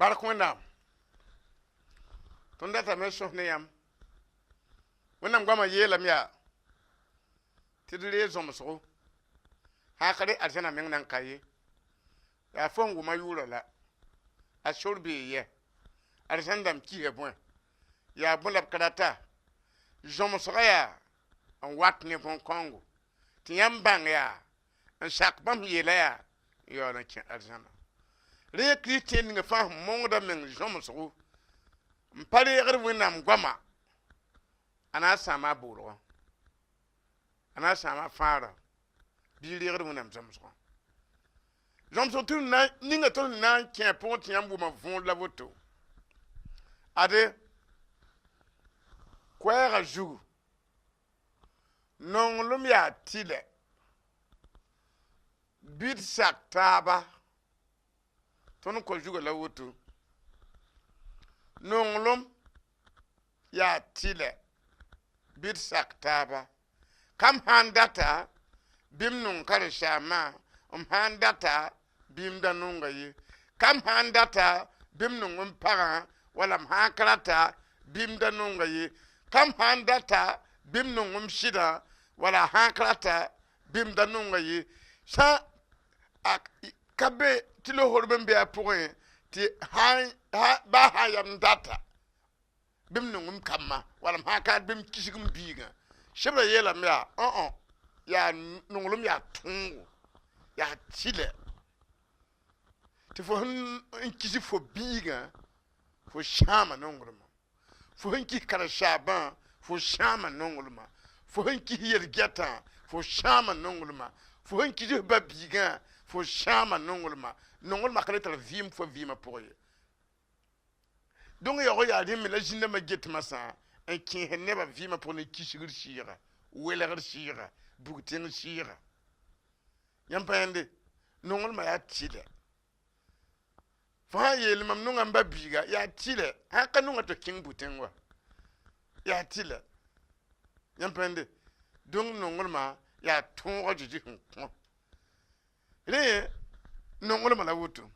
bark wẽnnaam tõnd data me sõs ne yãmb wẽnnaam goamã yeelame yaa tɩ d ree zõmsgo sãakre arzãna meng nan ka ye yaa fo n wʋma yʋʋra la a sor bee yɛ arzãn dãmb kisã bõe yaa bõe la b karata zõmsga yaa n wat ne bõn-kõngo tɩ yãmb bãng yaa n sak bãmb yeela yaa n yaool n kẽ arzãna rẽ kiristẽn ninga fãa sẽn mongda meng zõmsgo n pa reegd wẽnnaam goama a na n sãama a boolgɔ a na n sãama a fãara bɩ reegd wẽnnaam zõmsgɔ zõmsg tɩ ninga tɩ d na n kẽ pʋgẽ tɩ yãmb wʋma võor la woto ade koɛɛgã zugu nonglem yaa tɩlɛ bɩ d sak taaba tõnd kõ zugã la woto nonglem yaa tɩlɛ bɩ d sak taaba kam sãn data bɩ m nong karen-saamã m sãn data bɩ m da nonga ye kam sãn data bɩ m nong m pagã wala m sãn karata bɩ m da nonga ye kam sãn data bɩ m nong m sɩdã wala sãn karata bɩ m da nonga ye sã ka be tɩ loosrb n be a pʋgẽ tɩ baa sãn yam data bɩ m nong m kambã wala m sãn kaat bɩ m kisg m biigã sebra yeelame yaa yaa nonglem yaa tõogo yaa tɩlɛ tɩ fo n kis fo biigã fo sãama nonglmã fo sẽn kis karen-saabã fo sãama nonglmã fo sẽn kis yel-gɛtã fo sãama nonglmã fo sẽn kis ba-biigã fo sãama nonglmã nonglmã ka le tar vɩɩm fo vɩɩmã pʋgẽ ye donc yaoog yaa rẽ me la zĩndãmbã getmã sã n kẽes nebã vɩɩmã pʋgẽ ne kisgr sɩɩga welgr sɩɩga bug-tẽng sɩɩga yãmb pa yẽnde nonglmã yaa tɩlɛ fo sã n yeel mam nongã m ba-biiga yaa tɩlɛ sãn ka nongã tɩ kẽng bug-tẽng wa yaa tɩlɛ yãmb pa yẽnde donc nonglmã yaa tõogã zezi sẽn kõ rẽ nonglmã la woto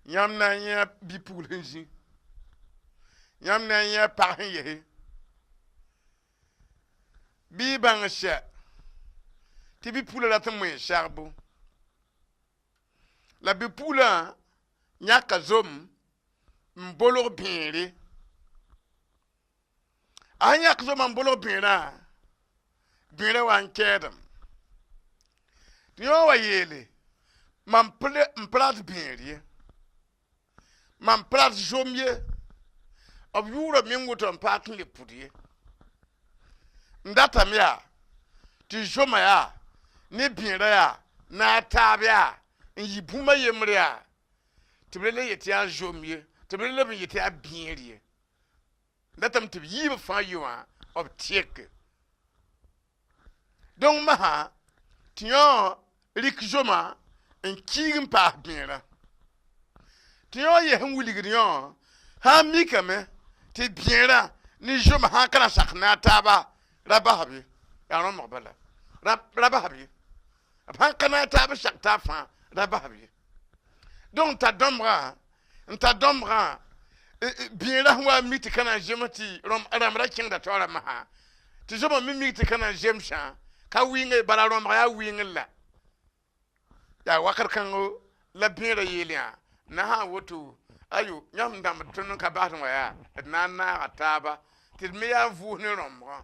yãmb na n yã bi-pugl sẽn zĩ yãmb na n yã pag sẽn yese bɩ y bãng sɛ tɩ bi-pugla rat n wẽe sagbo la bi-puglã yãka zom n bolg bẽere a sẽn yãk zomã n bolg bẽerã bẽerã wa n kɛɛdem tɩ yõ wa yeele mam n rat bẽer ye mam rat zom ye b yʋʋra me n woto n paak n le pʋd ye n datame yaa tɩ zomã yaa ne bẽerã yaa na a taab yaa n yɩ bũmba yembr yaa tɩ b le yetɩ yaa zom ye tɩ b le b n yetɩ yaa bẽer ye datame tɩ b yiib fãa yɩ wã b tɩke donc masã tɩ yõ rɩk zomã n kiig n paas bẽerã tɩ yõ yɛs n wilgd yõ sãn mikame tɩ bẽerã ne zomã sãn ka na sak na a taaba ra basb ye yaa rõmg bala ra basb ye b sãn ka na a taab sak taab fãa ra basb ye donc n ta dõmbgã bẽerã sẽn wa mik tɩ ka na n zems tɩ rãmb ra kẽngda taoorã masã tɩ zomã me mik tɩ ka na n zemsã ka wɩɩnge bala rõmg yaa wɩɩngr la yaa wakr kãngo la bẽerã yeel yã na sã woto ayo yãmb dãmb tõnd n ka basd wã yaa d na n naaga taaba tɩ d me yaa n vʋʋs ne rõmbgã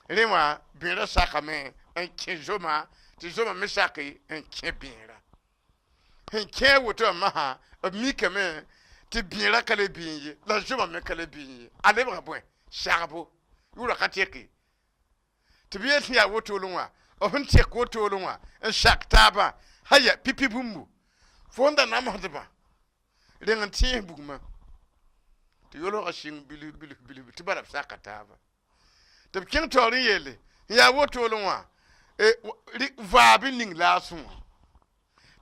rẽ wã bẽerã sakame n kẽ zomã tɩ zomã me sake n kẽ bẽerã sẽn kẽ woto wã masã b mikame tɩ bẽerã ka le bĩin ye la zomã me ka le bĩin ye a lebga bõe sagbo yʋʋra ka teke tɩ b yeel sẽn yaa wotoolẽ wã b sẽn tek wotoolẽ wã n sak taabã haya pipi bũmbu fo n da namsdbã reng n tẽes bugmã tɩ yolgã sɩng bilf tɩ bala b saka taaba tɩ b kẽng taoor n yeele n yaa wotoolẽ wã vaab n ning laasẽ wã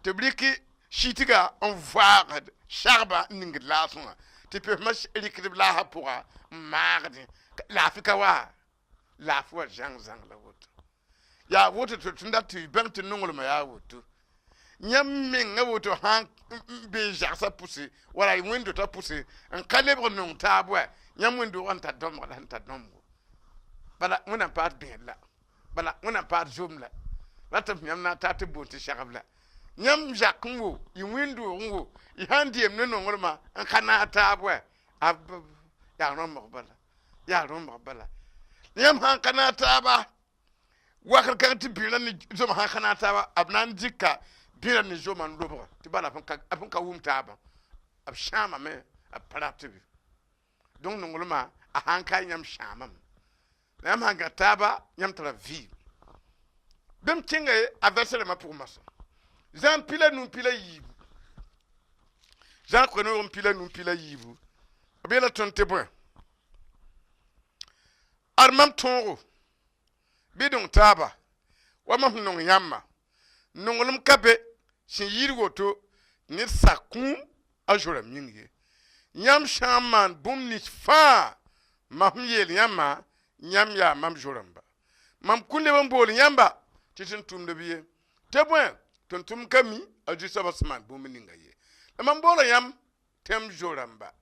tɩ b rɩk sɩtga n vaagd sagba n ningd laasẽ wã tɩ pesmã rɩkd b laasã pʋga n maagdẽ laafɩ ka wa laafɩ wa zãng-zãng la woto yaa woto tɩ tõnd dat tɩ bãng tɩ nonglmã yaa woto yãmb menga woto sãn bee zagsã pʋse wala wẽn-dotã pʋse n ka lebg nong taab wa yãmb wẽn-doogã n tar dõmg la n tar dõmgo bala wẽnna paad bẽed la bala wẽnna paad zom la la tɩ yãmb na n tar tɩ boon tɩ segb la yãmb zak n wo y wẽn-doog n wo y sãn deem ne nongrmã n ka naag taab wa yaa rõmbg bala yaa rõmbg bala yãmb sãn ka naag taaba wakr kãng tɩ bɩɩrã ne zom sãn ka naag taaba b na n dɩka bɩɩrã ne zomã n lobga tɩ bala b n ka wʋm taabã b sãamame b pa rat tɩ be donc nonglmã a sãn ka yãmb sãamame la yãmb sãn gã taaba yãmb tara vɩɩm bɩm kẽnga a vɛrsrãmã pʋgẽ masã zãn pila num pila yiibu zãn koe-noog n pila num pila yiibu b yeela tõnd tɩ bõe ad mam tõogo bɩ dõng taaba wa mam sẽn nong yãmbã nonglem ka be sẽn yɩɩd woto ned sak kũum a zoram yĩng ye yãmb sã n maan bũmb nins fãa mam sẽn yeel yãmbã yãmb yaa mam zorãmba mam kũn leb n bool yãmba tɩ sẽn tʋmd b ye tɩ bõe tɩn tʋm ka mi a zu-soabã sẽn maan bũmb ninga ye la mam boola yãmb tɩ m zorãmba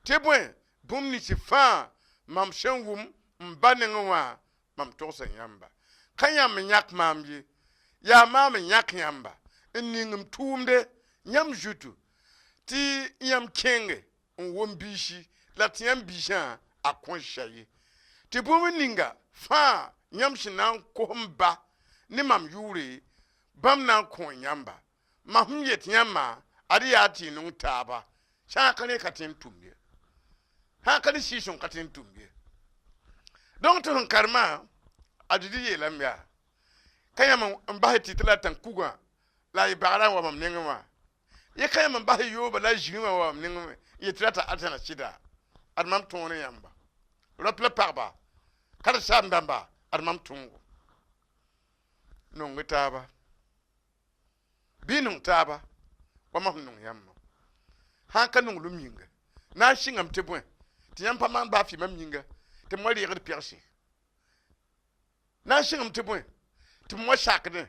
tɩ bõe bũmb nins fãa mam sẽn wʋm n ba nengẽ wã mam togsa yãmba ka yãmb n yãk maam ye yaa maam n yãk yãmba n ning m tʋʋmde yãmb zutu tɩ yãmb kẽnge n wom biisi la tɩ yãmb biisã a kõsa ye tɩ bũmb ninga fãa yãmb sẽn na n kos ba ne mam yʋʋre bãmb na n kõ yãmba mam sẽn yet yãmbã ad yaa tɩ y nong taaba sã n ka rẽ ka tɩ n tʋm ye sã n ka rẽ sɩɩsẽn ka tɩ n tʋm ye donc tɩ sẽn karemã a dɩ yeelame yaa ka yãmb n bas tɩ tɩ la tãn kugã la y bagrã n wa mam nengẽ wã ye ka yãmb n bas yooba la zĩgẽ wã wa mam nengẽ wã yetɩ rata arzãna sɩda ad mam tõog ne yãmba rõp la pagba karen-saam dãmba ad mam tõogo nong taaba bɩ nong taaba wa mam nong yãmbã sãn ka nonglem yĩnga na n sɩngame tɩ bõe tɩ yãmb pa maan baa fɩ mam yĩnga tɩ m wa reegd pɛgse na n sɩngame tɩ bõe tɩ m wa sakdẽ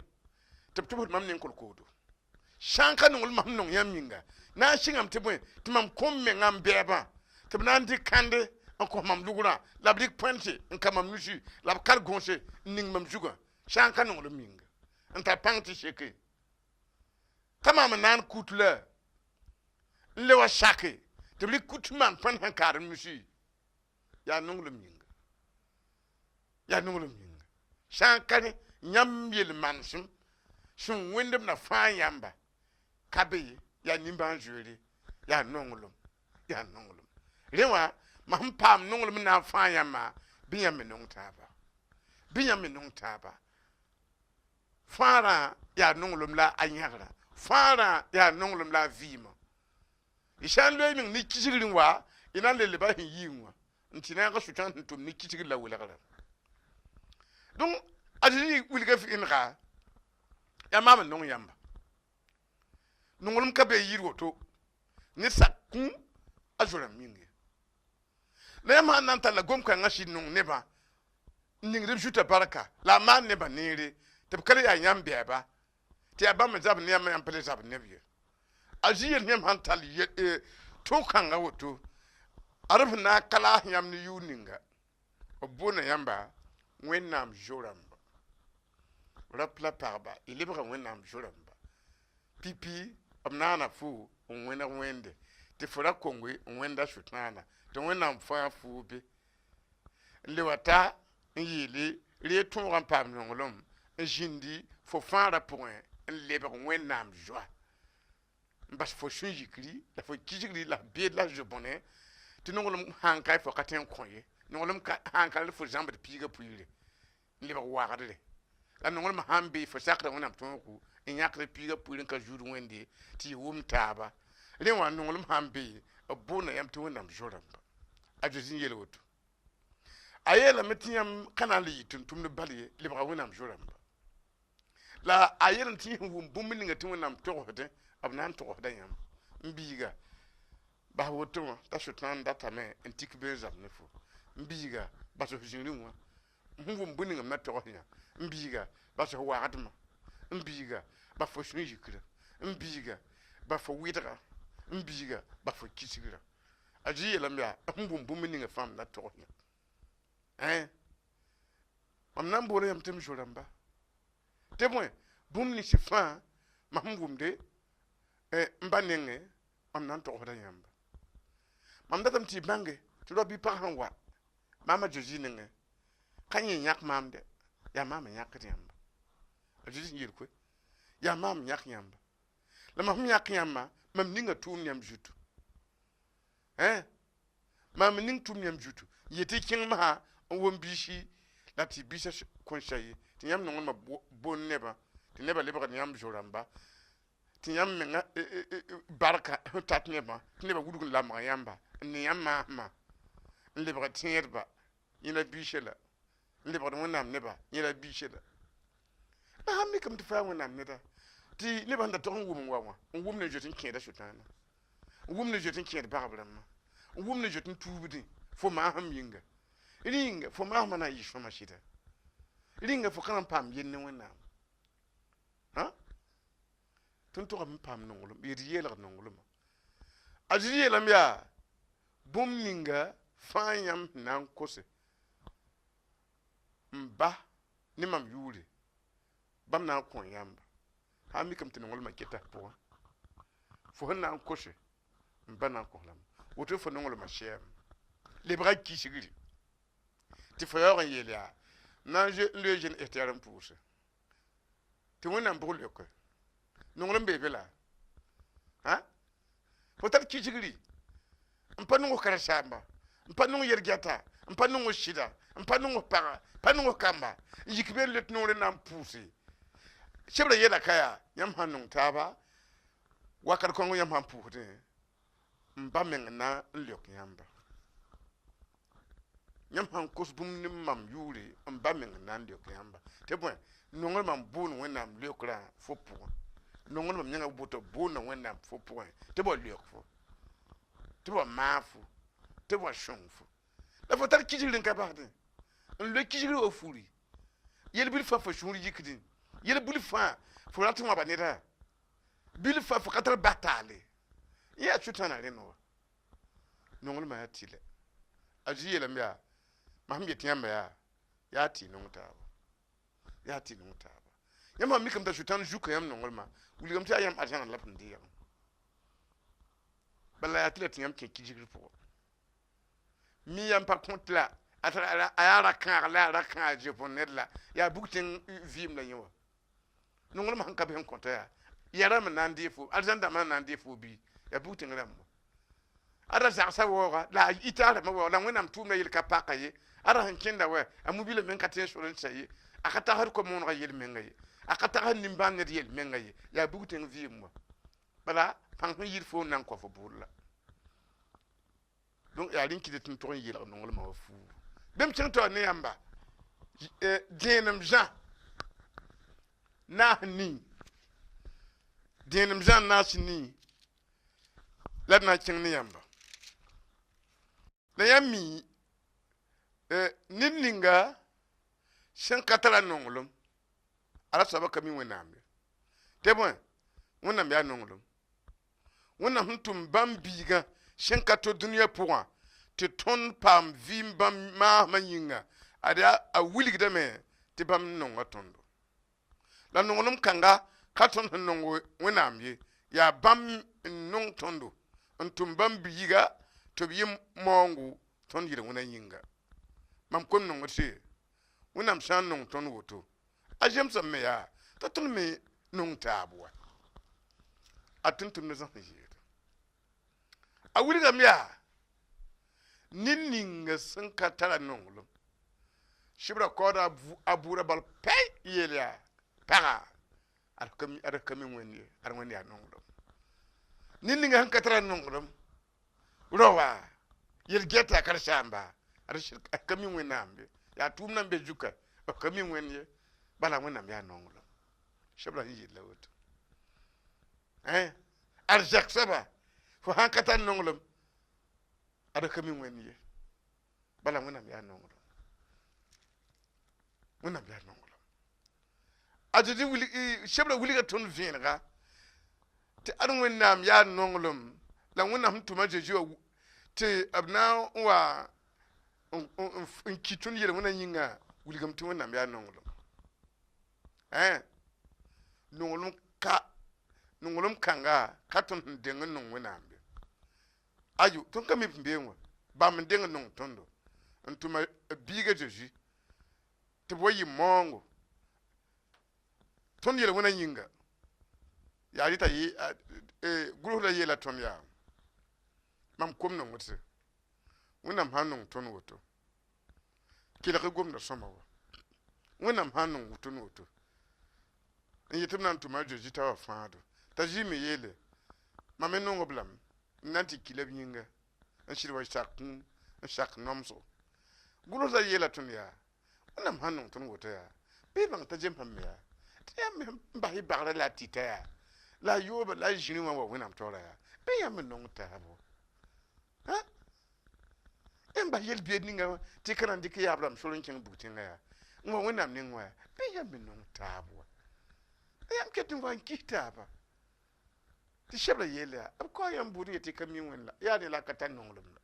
tɩ b tʋbsd mam nin kolkoodo sã n ka nonglem mam nong yãmb yĩnga na n sɩngame tɩ bõe tɩ mam kom mengã n bɛɛbã tɩ b na n dɩk kãnde n kos mam lugrã la b rɩk põense n ka mam nusi la b kar gõose n ning mam zugã sã n ka nonglem yĩnga n tar pãng tɩ seke ka mam n na n kut la n le wa sake tɩ b rɩk kut maan põen sẽn kaadem nusi yaa nonglem yĩnga yaa nonglem yĩnga sã n ka ne yãmb yel manesem sẽn wẽndb na fãa yãmba ka be ye yaa nimbãan-zoeere yaa nonglem yaa nonglem rẽ wã mam paam nonglem na n fãa yãmbã bɩ yãmb me nong taaba bɩ yãmb me nong taaba fãarã yaa nonglem la a yãgrã fãarã yaa nonglem la a vɩɩmã y sã n loe meng ne kisgr n wa y na n le leba sẽn yiẽ wã n tɩ nãagã sũ-tãng sẽn tʋm ne kisgr la welgrã donc ad wilga vɩɩnega yaa maam n nong yãmba nonglem ka be yɩɩd woto ne sak kũum a zoram yĩnge la yãmb sãn na n talla gom-kãngã sɩd nong nebã n ningd b zuta barka la a maan nebã neere tɩ b ka le yaa yãmb bɛɛba tɩ yaa bãmb n zab ne yãmb yãmb pa le zab neb ye a zĩ yel yãmb sãn tall tʋʋg-kãngã woto ad b sẽn na n kalaas yãmb ne yʋʋr ninga b boona yãmba wẽnnaam zo-rãmba rap la pagba y lebga wẽnnaam zo-rãmba pipi b naana fo n wẽneg wẽnde tɩ fo ra konge n wẽnda sũ-tãana tɩ wẽnnaam fãa foo be n le wa ta n yeele ree tõogã n paam nonglem n zĩndi fo fãara pʋgẽ n lebg wẽnnaam zoa n bas fo sũ-yikri la fo kisgri la beed la zo-bõne tɩ nonglem sãn ka fo ka tõe n kõ ye nonglem sãn ka fo zãmbd piiga puiire n lebg wagdre la nonglem sãn be fo sakra wẽnnaam tõogo n yãkd piiga puiir n ka zuud wẽnde tɩ yɩ wʋm taaba rẽ wã nonglem sãn be b boonda yãmb tɩ wẽnnaam zo-rãmba a zo zĩn yel woto a yeelame tɩ yãmb ka na n le yɩ tʋm-tʋmd bal ye lebga wẽnnaam zo-rãmba la a yeelame tɩ yẽ sẽn wʋm bũmb ninga tɩ wẽnnaam togsdẽ b na n togsda yãmb n biiga bas woto wã t'a sũ-tãan datame n tik bee zab ne fo n biiga bas f zĩrẽ wã sẽn wʋm bũmb ninga m na togs yã n biiga bas f wagdmã n biiga bas fo sũ-yikrã biiga ba fo widra biiga ba fo kisigra aji yelam ya bum ninga fam na to am nan bore yam tem joramba te moy bum ni sifa ma bum de mba nenge am nan to hoda yamba mam datam ti bange ti do bi pa hanwa mama joji nenge kanyi nyak mam de ya mama nyak yamba aji yir ko ya mam nyak yamba la mam nyak yamba mam ninga tum nyam jutu mam ning tum nyam jutu yeti king ma won bishi la ti bisha kon shayi ti yam no ma bon neba ti neba leba nyam joramba ti yam menga barka tat neba ti neba gudu la ma yamba ni yam ma leba tierba ina bishela leba no nam neba ina bishela na hammi kam ti fa wona neda ti neba nda to ngum wa ngum ne jotin keda shutana ngum ne jotin keda barabram ngum ne jotin tubudi fo ma ham yinga ringa fo ma mana yi fo mashida ringa fo kan pam yin ne wona tun to kam pam nongolo bi riyela nongolo ma ajriyela mya bum ninga fanyam nan kose mba ni mam yuri bam na kon yamba ha mi kam tin ngol ma keta fo nan kose mba na kon lam woto fo ngol ma shem le bras qui sigiri ti fo yo yelia nan je le jeune eteram pousse ti wona mbul ko ngol mbebe la fo tar ki sigiri mpa nungo karashamba mpa nungo yergata mpa nungo shida mpa nungo para pa nungo kamba yikbe let nungo nam pousse chebra yela kaya yam hanung taba wakar kongo yam han pousse mba mengna nlyok yamba nyam han kos bum ni mam yuri mba mengna nlyok yamba te bon nongol mam bun wenam lyokra fo pour nongol mam nyanga boto bun wenam fo pour te bon lyok fo te bon mafu te bon shonfu la fo tar kijilin ka baade le kijili o furi yel bil fa fo shuri yikdin yel bil fa fo ratuma baneta bil fa fo katal batale ya chutana leno nongol ma yatile aji yela mya maham yetiamba ya ti nongtaba ya ti nongtaba yama mikam ta chutan juka yam nongol ma wuligam ta yam arjan lapn diya bala ya tile tiam ke kijigri po mi yam par contre là atra ayara kan la kan je poner la ya bukten vim la yewa nongol ma hanka ben konta ya yara man nan defo arjan da man nan defo bi ya bukten ram ara sa woga la itara ma wala wenam tumna yel kapaka ye ara hankinda we amubile men katen shoren sayi akata har ko mon yel mengaye akata har nimban ne yel mengaye ya bukten vim bala pan yir fo nan ko fo burla donc ya linki de ton yel nongol ma fu dem cento ne yamba denam jan na ni denam jan na ni la na king ne yamba na yami ninninga shan katala nongolum ala saba kami wenambe te bon wonam ya nongolum wonam huntum bambiga shan kato dunya pour te ton pam vim bam ma manyinga ada a wiligda me te bam nongo tondo la nongolum kanga katon nongo wenamye ya bam nong tondo untum bambiga to bi mongu ton yire wona yinga mam kon no ngote wonam san no ton woto ajem sam me ya to ton me no tabwa atun no zan yire awuri gam ya ninninga sun katara nonglo shibra koda abura bal pay yelia para arkami wonni arwani ya nonglo ninninga han katara nonglo rowa yel geta kar shamba arshir kami wenambe ya tumna be juka kami wenye bala wenam ya nonglo shabla yilla woto arjak saba fo hankata nonglo ada kami wenye bala wenam ya nonglo wenam ya nonglo ajudi wili shabla wili ga ton vienga ti an wẽnnaam yaa nonglem la wẽnnaam tʋma zeezi tɩ b na n wa n ki tõnd yel wẽna yĩnga wilgame tɩ wẽnnaam yaa nonglem nonglem kãnga ka tõnd sẽn deng n nong wẽnnaam be ayo tõnd ka mi b been wã bãmb n deng n nong tõndo n tʋma biiga zeezi tɩ b wa yɩ moongo tõnd yel wẽna yĩnga yaa rɩta gʋlsda yeela tõnd yaa mam kom nong wʋtse wẽnnaam sã n nong tõnd woto kelg gomda sõma wa wẽnnaam sã n nong tõnd woto n yetɩ b na n tʋma zeezi t'a wa fãado t'a zɩ me yeele mam me nong b lame n na n tɩ kila b yĩnga n sɩd wa sak kũum n sak nomsgo gʋlsda yeela tõnd yaa wẽnnaam sã n nong tõnd woto yaa bɩ bãng t'a zemsã me yaa tɩ yãmb me n bas y bagra la a tɩta yaa la a yooba la a zĩrĩ wã wa wẽnnaam taoora yaa bɩ yãmb me nong taabo n bas yel beed ninga wã tɩ ka na n dɩk yaab rãmb sor n kẽng bug tẽngã yaa n wa wẽnnaam ning wã yaa bɩ yãmb me nong taab wa yãmb ket n wa n kis taaba tɩ sɛbra yeel yaa b kao yãmb buud n yetɩ ka mi wẽn la yaa ne la ka tar nonglem la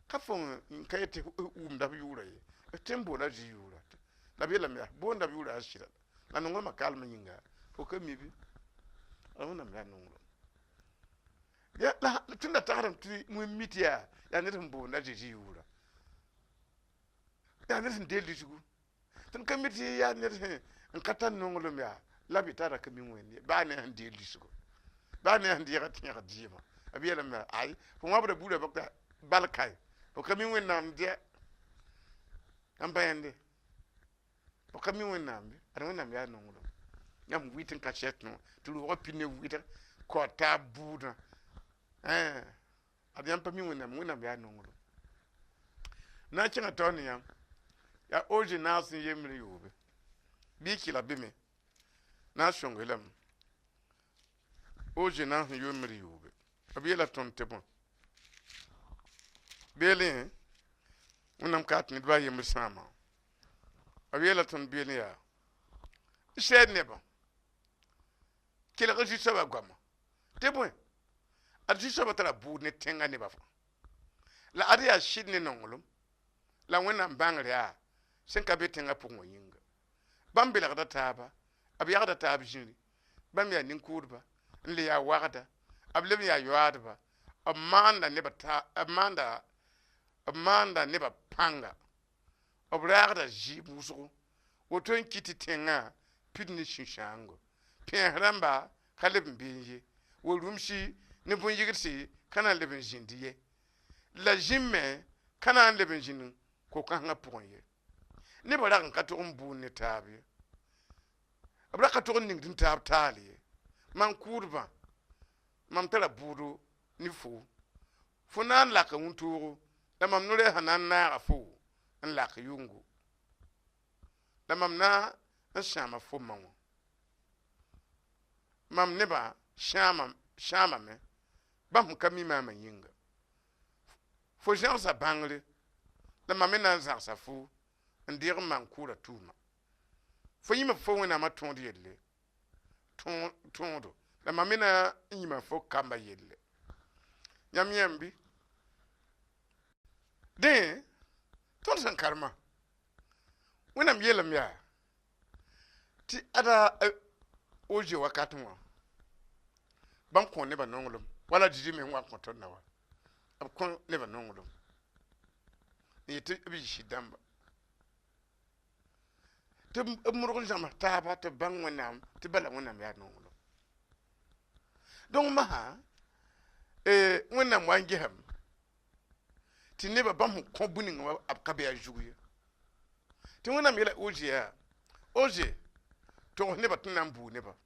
ka fo n ka yetɩ wʋmda b yʋʋra ye tɩ n boona zĩ yʋʋra la b yeelame yaa boonda b yʋʋra a sɩda la nonglmã kaalmã yĩnga fo ka mi bɩ la wẽnnaam yaa nonglem tunda tagrem tɩ wẽn mi tɩ yaa ned sẽn boonda zeezi yʋʋra yaa ned sẽn deel lisgu tõnd ka mi tɩ yaa ned n ka tar nonglem yaa la bɩ tara ka mi wẽnd ye baa ne sẽn deel lisgo baa ne sẽn deega tẽeg dɩɩmã b yeelame yaa ay fo wãbda buudã bka balkae fo ka mi wẽnnaam dɛ n pa yẽnde fo ka mi wẽnnaam bɩ ad wẽnnaam yaa nonglem yãmb wɩt n ka sɛt tɩ roogã pid ne wɩd kao taab buudã ad yãmb pa mi wẽnnaam yaa nonglem na n kẽngã taoor ne yãmb yaa oze naag sẽn yembr yoobe bɩ kɩla bɩ me na n sõng lame oze naag sẽn yembr yoobe b yeela tõnd tɩ bõe beele wẽnnaam kaa tɩ nedbã a yembr sãama b yeela tõnd beele yaa sɛɛd nebã kelg zu-soabã goama tɩ bõe ad zu-soabã tara buud ne tẽngã nebã fã la ad yaa sɩd ne nonglem la wẽnnaam bãngr yaa sẽn ka be tẽngã pʋgẽ wã yĩnga bãmb belgda taaba b yagda taab zĩri bãmb yaa nin-kʋʋdba n le yaa wagda b leb n yaa yoaadba b maanda nebã pãnga b raagda zɩɩb wʋsgo woto n kɩ tɩ tẽngã pid ne sũ-sãango pẽes rãmba ka leb n been ye wa rũmsi ne bõn-yɩgdse ka na n leb n zĩnd ye la zĩm me ka na n leb n zĩnd ko-kãsengã pʋgẽ ye nebã rag n ka tog n buud ne taab ye b ra ka tog n ningd n taab taal ye mam kʋʋdbã mam tara buudu ne fo na n lak wũntoogo la mam no-rɛɛsã na n naaga fo n lak yʋngo la mam na n sãama fomã wã mam nebã sãamame bãmb sẽn ka mi maamã yĩnga fo zãgsa bãngre la mam me na n zãgsa fo n deeg n maan kʋʋra tʋʋma fo yĩma fo wẽnnaamã tõod yelle tõodo la mam me na n yĩma fo kamba yelle yãmb yãmbi dẽ tõnd sẽn karema wẽnnaam yeelame yaa tɩ ada oze wakat wã bãmb kõ nebã nonglem wala didi me n wa kõ tõndã wa b kõ nebã nonglem n yetɩ b yɩ sɩd dãmba tɩ b mʋrg n zãms taaba tɩ b bãng wẽnnaam tɩ bala wẽnnaam yaa nonglem donc masã wẽnnaam wa n gesame tɩ nebã bãmb sẽn kõ bu-ning wã b ka be a zug ye tɩ wẽnnaam yeela oze yaa oze togs nebã tɩ na n buu nebã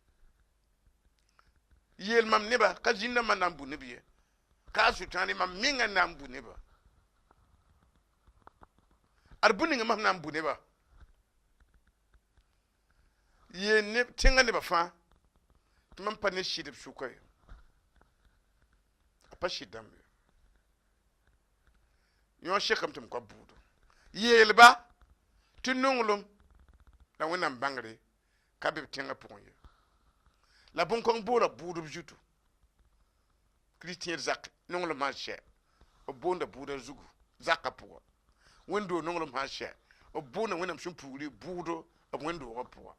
yeel mam nebã ka zĩndã mam na n bu neb ye ka a sʋtãane mam mengã na n bu nebã ad bu-ning mam na n bu nebã yee tẽngã nebã fãa tɩ mam pa ne sɩd b sʋka ye a pa sɩd dãmb ye yõ sekame tɩ m ka buudu yeelba tɩ nonglem la wẽnnaam bãngre ka be b tẽngã pʋgẽ ye la bon kong bola buudu jutu Christian zak nonglo ma she o bonda buuda zugu zakka puwa wendo nonglo ma she o bona wenam shumpuli buudo o wendo o puwa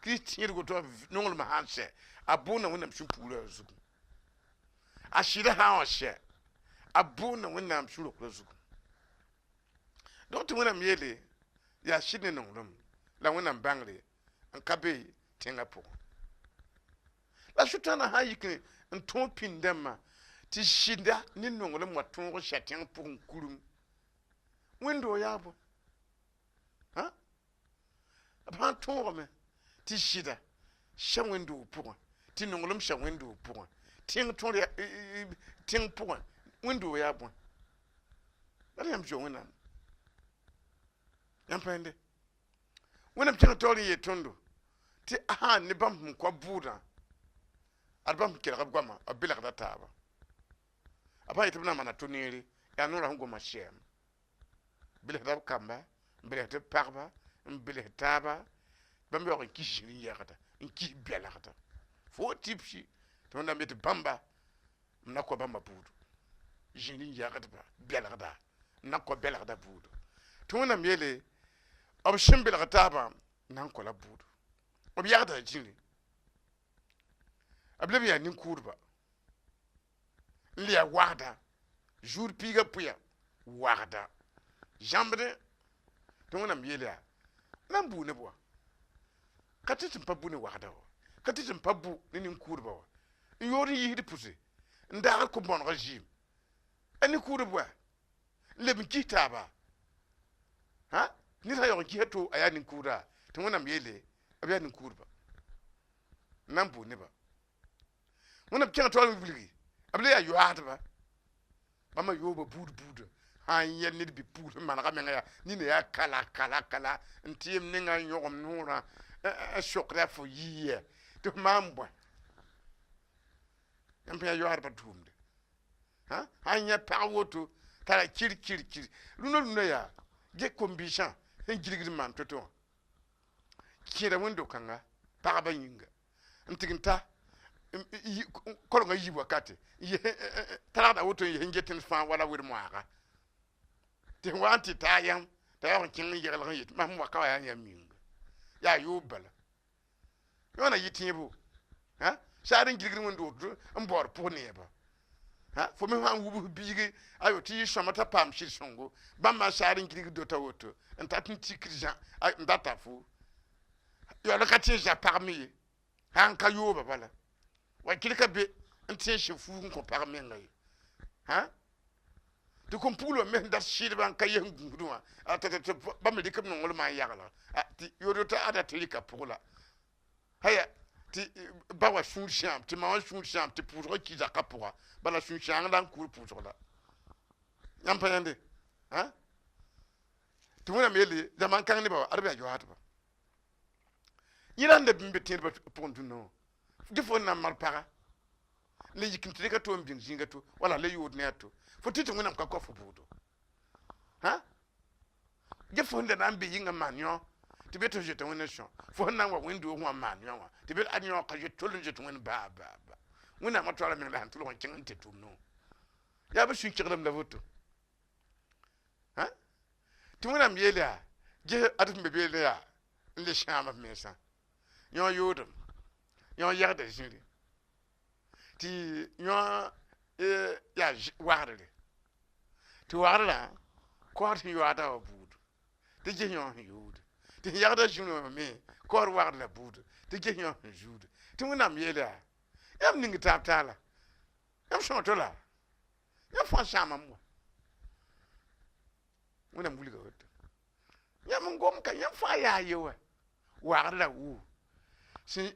Christian go to nonglo ma she a bona wenam shumpuli zugu a shida ha o she a bona wenam shulo zugu don't wenam yele ya shidne nonglo la wenam bangre an kabe tenga puwa la shutana ha yike en ton pindema ti shinda ni nongole mo ton chatin pour nkulum wendo yabo ha ban ton me ti shida shan wendo pour ti nongolum shan wendo pour tin ton tin pour wendo yabo bari am jo wena yam pende wena tin tori ye tondo ti aha ni bam ko buda albam kira gwama abila kada taba apa itibna mana toniri ya nura ngo mashem bila kada kamba bila kada parba bila taba bambe ko kishiri yakata inki bela kata fo tipsi to na met bamba na ko bamba budu jini yakata ba bela kada na ko bela kada budu to na mele ob shimbila kada ba nan ko la budu ob yakata jini ablebi ya nin kurba liya wagda jour piga puya wagda jambre to ngam yele nan bu ne bo katitin pabu ne wagda wo katitin pabu ne nin kurba wo yori yidi pusi ndar ko bon regime ani kurba lebi kitaba ha ni ta yo kiheto aya nin kura to ngam yele abya nin kurba nan bu ne ba wona kira to bilgi able ya yo atba mama yo ba bud han yen ni bi bud man ga menga ya ni ne ya kala ntim ni nga nyogom nura shokra fo yiye to mambo ampe yo arba tumde ha han ya pawoto tara kir luno ya je combishan en jirgin man toto kira wendo kanga pa ba yinga ntiginta kolonga yibu wakati tarada woto yengetin fan wala wir moaka te wanti tayam tayon kin yegala yit mam waka ya minga ya yubala yona yitibu ha sharin girgin wando mbor poneba ha fo me han wubu bigi ayo ti shomata pam shir songo bamma sharin girgin do tawoto ntatin tikrijan ndata fu yo la katin ja parmi han kayoba bala wa kilika be ntie chefu ko parmi ngai ha de kompulo me nda shirban kayen nguduma atata ba me dikam no ngolma yagala ti yodo ada tilika pula haya ti bawa shun sham ti ma shun sham ti pour ki za kapura bala shun sham dan kur pour la yam payande ha ti wona meli zaman kan ni ba arba jo hatba yirande bimbe tirba pondu no difo na marpara le yikinti ka to mbing jinga to wala le yod ne to fo titi ngona ka ko fo budo ha difo nda na mbi yinga manyo ti beto jete wona shon fo na wa windu ho manyo wa ti be anyo ka je tolu jete wona ba ngona ma tola mi la han tulo kin ante tum no ya ba shin kiram la voto ha ti ngona mbiyele a je adut mbiyele ya le shama mesa nyo yodum yon yarde jiri ti yon ya warde ti warda ko ti yada obud ti je yon yud ti yarda junu me ko warda bud ti je yon jud ti wona miela yam ningi taptala yam shontola yam fa shama mo wona muliga wot yam ngom ka yam fa ya yewa warda wu si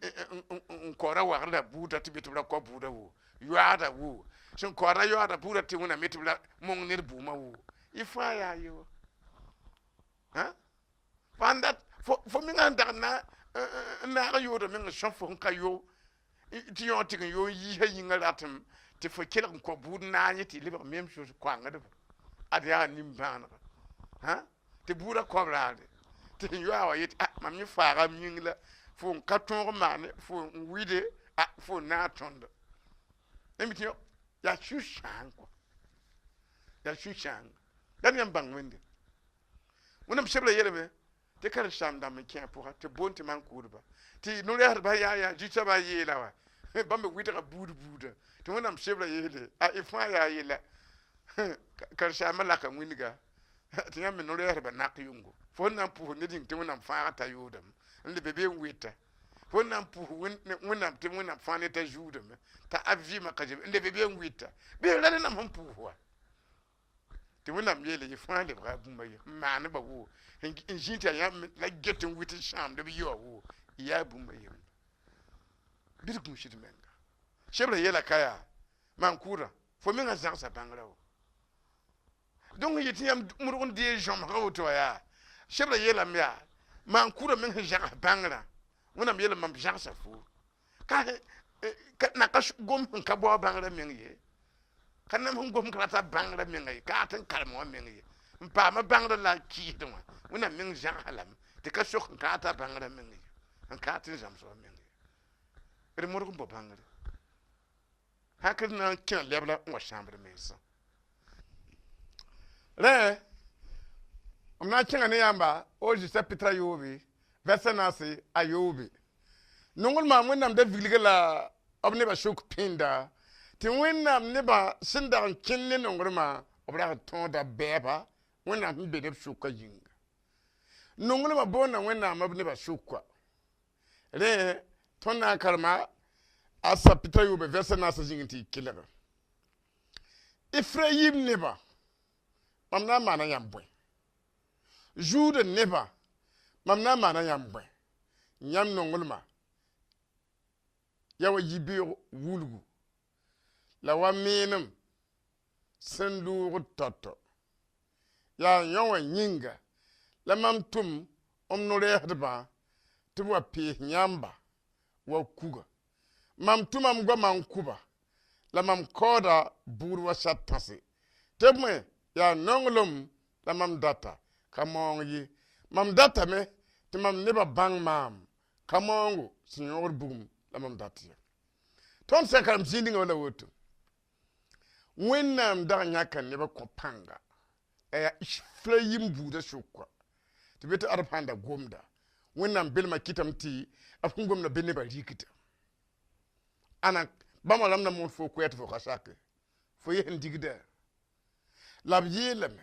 nkora warda buda tibitula ko buda wo yada wo sin kora yada buda ti wona mitibla mong nir buma wo ifa ya yo ha fanda fo mi nganda na yo do mi shofo nka yo ti yo ti yo yi ha yinga latim ti fo kila ko buda na ni ti liba mem chose kwa ngada adia nimbana ha ti buda ko brade ti yo awa yit mam ni fara mi ngila fo katon mane fo wide fo na tonda emitio ya shushan ko ya shushan dan yam bang wende wonam shebla yelebe te kar sham da me kien pour te bonte man kurba ti no le ba ya jita ba yela wa bambe wita budu te wonam shebla yele ifa ya yela kar sham la kan winiga ti yam no le ba nakiyungo fo nam pour ne ding te wonam fa ta yodam le bebe wita fo nam pour wonam te wonam fa ne ta judam ta avi makaje le bebe wita be la nam hon pour te wonam yele ifa le ba bumba ye ma ne ba wo in jinta ya la getting with sham de yo wo ya bumba ye birkum shit menga shebra yela kaya mankura fo menga zansa bangra wo donc yiti yam murun de jom rawto ya shebra yela mya mankura menga jang bangra wonam yela mam jansa fu ka na ka gom ka bo bangra menga ye kanam hon gom krata bangra menga ye ka tan kalmo menga ye mpa ma bangra la ki do wona meng jan halam te ka sok ka ta bangra menga ye an ka tin jam so menga ye mor ko bangra hakir na kin lebla wa chambre mesa le amna kinga ne yamba o ji se pitra yobi versenasi ayobi nongol ma wonnam da vilgala obne ba shok pinda ti wonnam ne ba sinda kinne nongol ma obra ton da beba wonnam be de shoka jinga nongol ma bona wonnam obne ba shokwa le tonna karma asa pitra yobi versenasi jingi kilega Ifrayim neba mamna mana yambwe Jude neba mamna mana yambwe nyam nongulma yawa yibi wulgu la wa minum sendu toto ya yawa nyinga la mam tum omnore hadba tuwa pi nyamba wa kuga mam tumam gwa man kuba la mam koda buru wa satasi tebme ya nongulum la mam data kamong yi mam data me te mam neba bang mam kamongo sinyor bugum la mam data ya ton sakaram zindinga wala wotu wennam da nyaka neba kopanga ya Ifrayim buda shukwa tibeta arpanda gomda wennam belma kitam ti afun gomna beneba rikita ana bama lamna mon fo kwet fo khasake fo yen digda lab yelame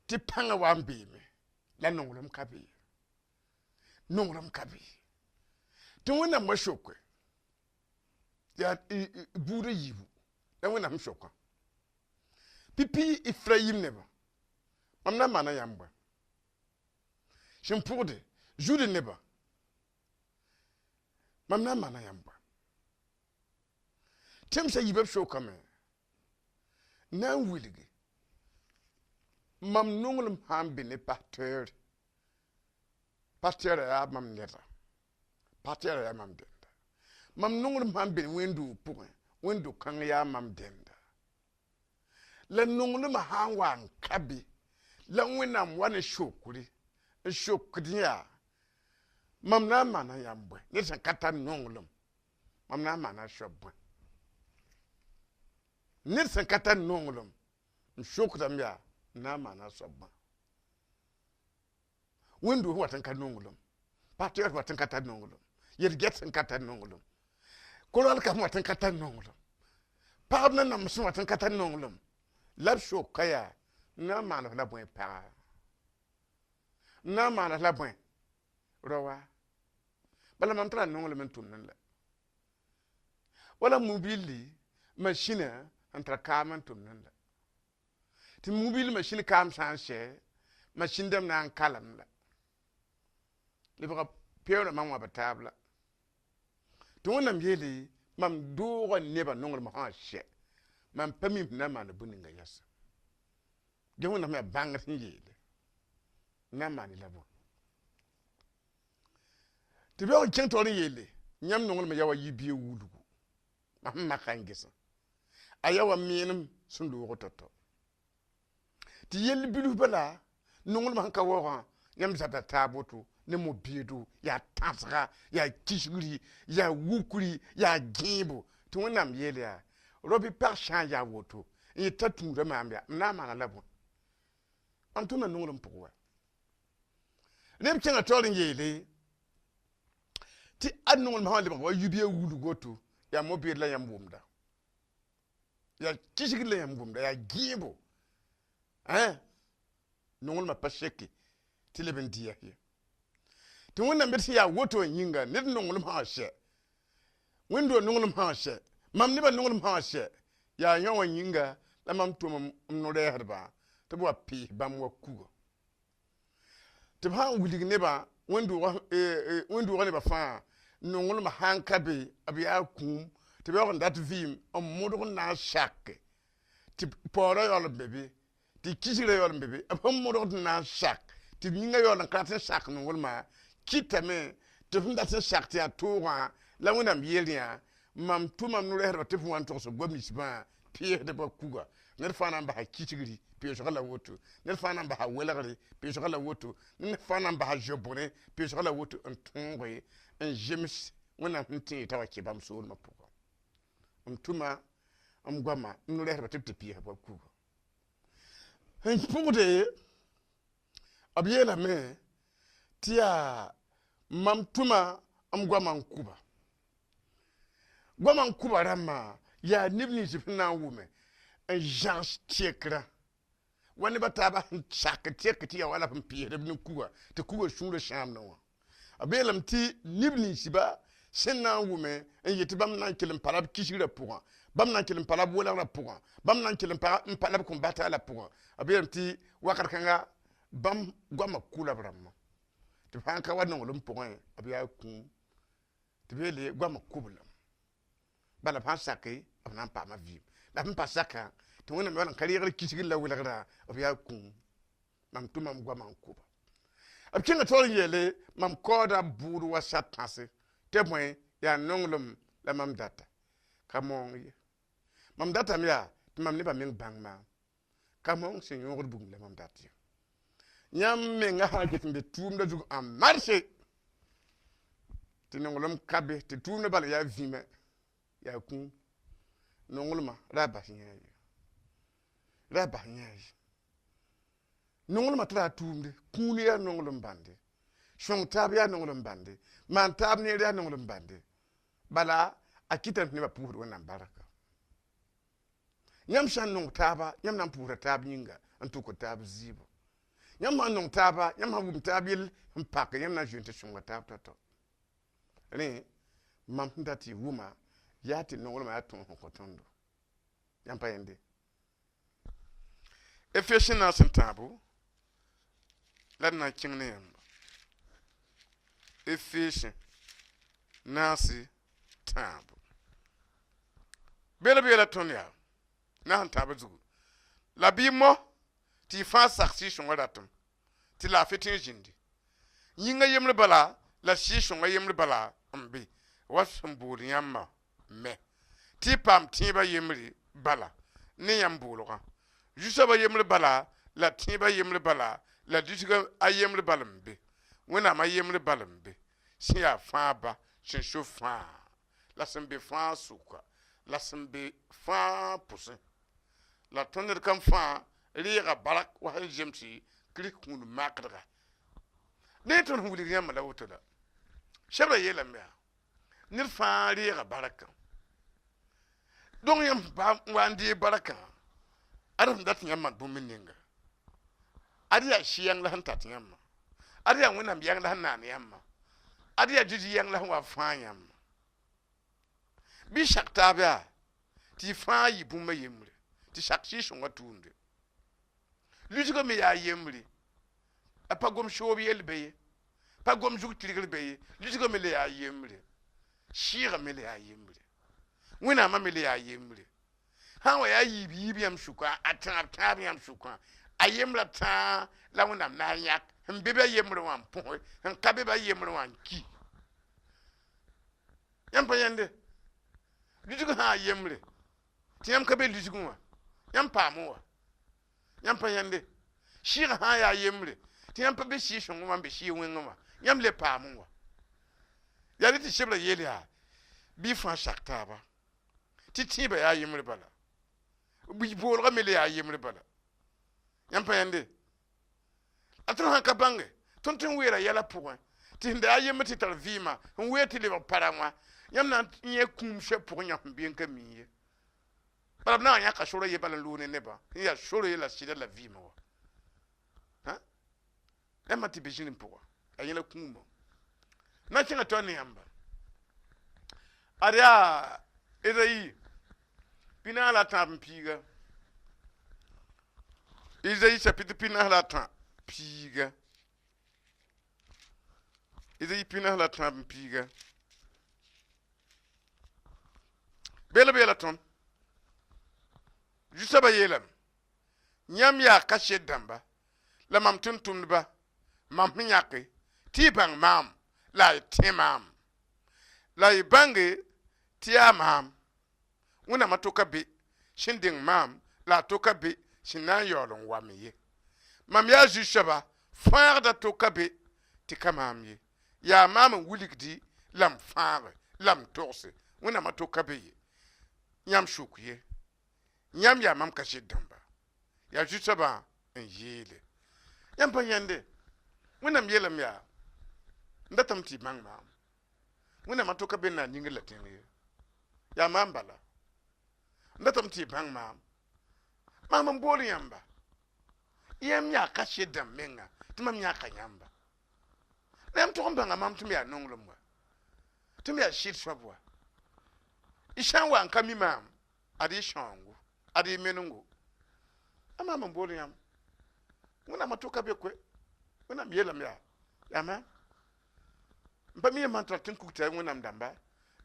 ti panga wambe me la nongulum kabi to wona mashokwe ya buru yibu la wona mshokwa pipi Ifrayim neba mamna mana yamba shimpurde jude neba mamna mana yamba temsa yibab shoka me nan wilige mam nongulum hambe ne pasteur ya mam neta pasteur ya mam denda mam nongulum hambe wendu puwe wendu kan ya mam denda la nongulum hanwan kabi la wenam wane shokuri shokdiya mam na mana yambwe ne san kata nongulum mam na mana shobwe ne san kata nongulum shokdam ya na mana sobba wendu watan kan nongulum pasteur watan kata nongulum yerget san kata nongulum kolal kam watan kata nongulum pabna nam sun watan kata nongulum lab shokaya na mana la bwen pa na mana la bwen rowa bala mam tra nongulum tunnan la wala mobili machine antra kaman tunnan la ti mobile machine kam sanche machine dem nan kalam la libra peona mamwa batabla to wonam yeli mam dogo neba nongol ma ha she mam pami na man buninga yasa de wonam ya bangat yeli na man labo ti be o kento ri yeli nyam nongol ma yawa yibi wulugu ma kangesa ayawa minum sundu gototo ti yel bilu bala nongul man ka wo nyam zata tabotu ne mo biedo ya tansra ya kishgri ya wukuri ya gimbo to wonam yele ya robi per chan ya woto e tatu de mambia na mana labo am to na nungulum pourwa ne mchenga tolin yele ti adnungul ma hande ba yubiye wulu goto ya mo bi la yam bumda ya kishgri la yam bumda ya gimbo nungul ma pasheki ti leben dia hier ti wonna mbeti ya woto yinga nit nungul ma she windo nungul ma she mam ni ba nungul ma she ya nyawa yinga la mam to no re harba to bo pi bam wa kugo ti ba wuli ne ba windo windo ne ba fa nungul ma hankabe abiya kum ti ba on dat vim on modo na shak ti poro yol bebe ti kisire yol bebe am modo na shak ti yinga yol kan ta shak nungul ma kitame te funda se shakti a towa la wona myelia mam tuma no rehra te fu wan to so gomis ba pie de ba kuga ner fana ba kitigiri pie so kala woto ner fana ba welagri pie so kala woto ner fana ba jobone pie so kala woto en tongwe en jemis wona hunti tawa ke bam so ma puko tuma gwama no rehra te pie ba kuga en pude abiela me tia mam tuma gwama nkuba gwama nkuba rama ya nibni zipna wume en jans tiekra wani bataba chak tiekti ya wala pie de nkuba te kuba shunre sham no abelam ti nibni siba senna wume en yetibam nan kilim parab kishira pour bam nan kilim parab wala la pour bam nan kilim parab combattre la pour abelam ti wakar kanga bam gwama kula bramma ti fanka wadno lum point abiya ku ti bele gwama kubula bala fa sakai abnan pa ma vi la fa saka to wona me wan kariyar kisigi la wila abiya ku mam tuma gwama kuba abkinga tol yele mam koda buru wa satase te moy ya nonglum la mam data kamon ye mam data miya ti mam ne ba min bangma kamon se nyor bugum la mam data nyam me nga ha getin tuum da jug en marché ti nongolum kabe ti tuum na bal ya vime ya ku nongoluma raba nyaay nongoluma tra tuum de kuni ya nongolum bande shong tab ya nongolum bande man tab ne ya nongolum bande bala akitan ne ba pour wona baraka nyam shan nong taba nyam nan pour tab nyinga antu ko tab zibo nyam ma nong taba nyam ha wum tabil mpak nyam na junte shunga tab to ni mam ndati wuma yati nongol ma atun ko tondo nyam pa yende efeshin na sentabu la na kingne yam efeshin nasi tabu bela tonya na hantabu zugu la bimo ti fa saksi shongaratum ti la fitin jindi yinga yemle bala la shi shonga yemle bala mbi wasambul yamma me ti pam ti ba yemle bala ne yambulwa jusa ba yemle bala la ti ba yemle bala la disiga ayemle balambe wona ma yemle balambe si ya fa ba shin shofa la sembe fa suka la sembe fa pousin la tonner kam fa riga balak wa jemsi klik hun makra ne ton huli yamma la wotoda shabra yela mea nir fa riga balak don yam ba wandi baraka aram dat yamma bumininga adiya shiyang la hantat yamma adiya wona biyang la hanan yamma adiya jiji yang la wa fa yamma bi shakta ba ti fa yi bumma yemre ti shakshi shonga tunde lujigo me ya yemri apa gom shobi elbeye pa gom juk tirigel beye lujigo me le ya yemri shira me le ya yemri wina ma me le ya yemri hawa ya yibi am shuka atan tab yam shuka ayemla ta la wina na yak mbebe yemri wan po en kabe ba yemri wan ki yam pa yende lujigo ha yemri tiyam kabe lujigo wa yam pa mo wa yam pa yande shira ha ya yemre ti yam pa be shi shongo man be shi wengo ma yãmb le paam wa yaa rɩ tɩ sebra yeel yaa bɩ fãa sak taaba tɩ tẽebã yaa yembre bala boolgã me le yaa yembre bala yãmb pa yãnde a tõnd sãn ka bãnge tõnd tɩ n weera yɛla pʋgẽ tɩ sẽn da yaa yembr tɩ tar vɩɩmã n weer tɩ lebg para wã yãmb na n yẽ kũum sɛ pʋgẽ yãmb sẽn bɩ n ka mii ye bala b na n yãka sora ye bala n loog ne nebã n yaa sora ye la sɩda la vɩɩmã wa yãmbã tɩ be zĩrẽ pʋgã a yẽ la kũumã na kẽngã toa ne yãmba ad yaa Ezayi pinaas la tãab n piiga Ezayi sapɩtɩ pinaas la tã piiga Ezayi pinaas la tãab n piiga bela beela tõnd zu-soabã yeelame yãmb yaa ka sed dãmba la mam tʋm-tʋmdba mam sẽn yãke tɩ y bãng maam la y tẽ maam la y bãnge tɩ yaa maam wẽnnaamã tʋka be sẽn deng maam la a tʋka be sẽn na n yaool n wa me ye mam yaa zu-soaba fãagda tʋka be tɩ ka maam ye yaa maam n wilgdi la m fãage la m togse wẽnnaamã tʋka be ye yãmb sʋk ye yãmb yaa mam ka sed dãmba yaa zu-soabã n yeele yãmb pa yãnde wẽnnaam yeelame yaa n datame tɩ y bãng maam wẽnnaamã tʋka be n na n ningr la tẽng ye yaa maam bala n datame tɩ y bãng maam maam n bool yãmba yãmb yaa ka sed dãmb menga tɩ mam yãka yãmba la yãmb tog n bãnga maam tɩ m yaa nonglem wa tɩ m yaa sɩd soab wa y sã n wa n ka mi maam ad y sãoongo ad y menengo a maam n bool yãmb wẽnnaamã tʋka be koe wẽnnaam yeelame yaa maam n pa mi yẽ man tɩ tɩ n kug tɩ yaa wẽnnaam dãmba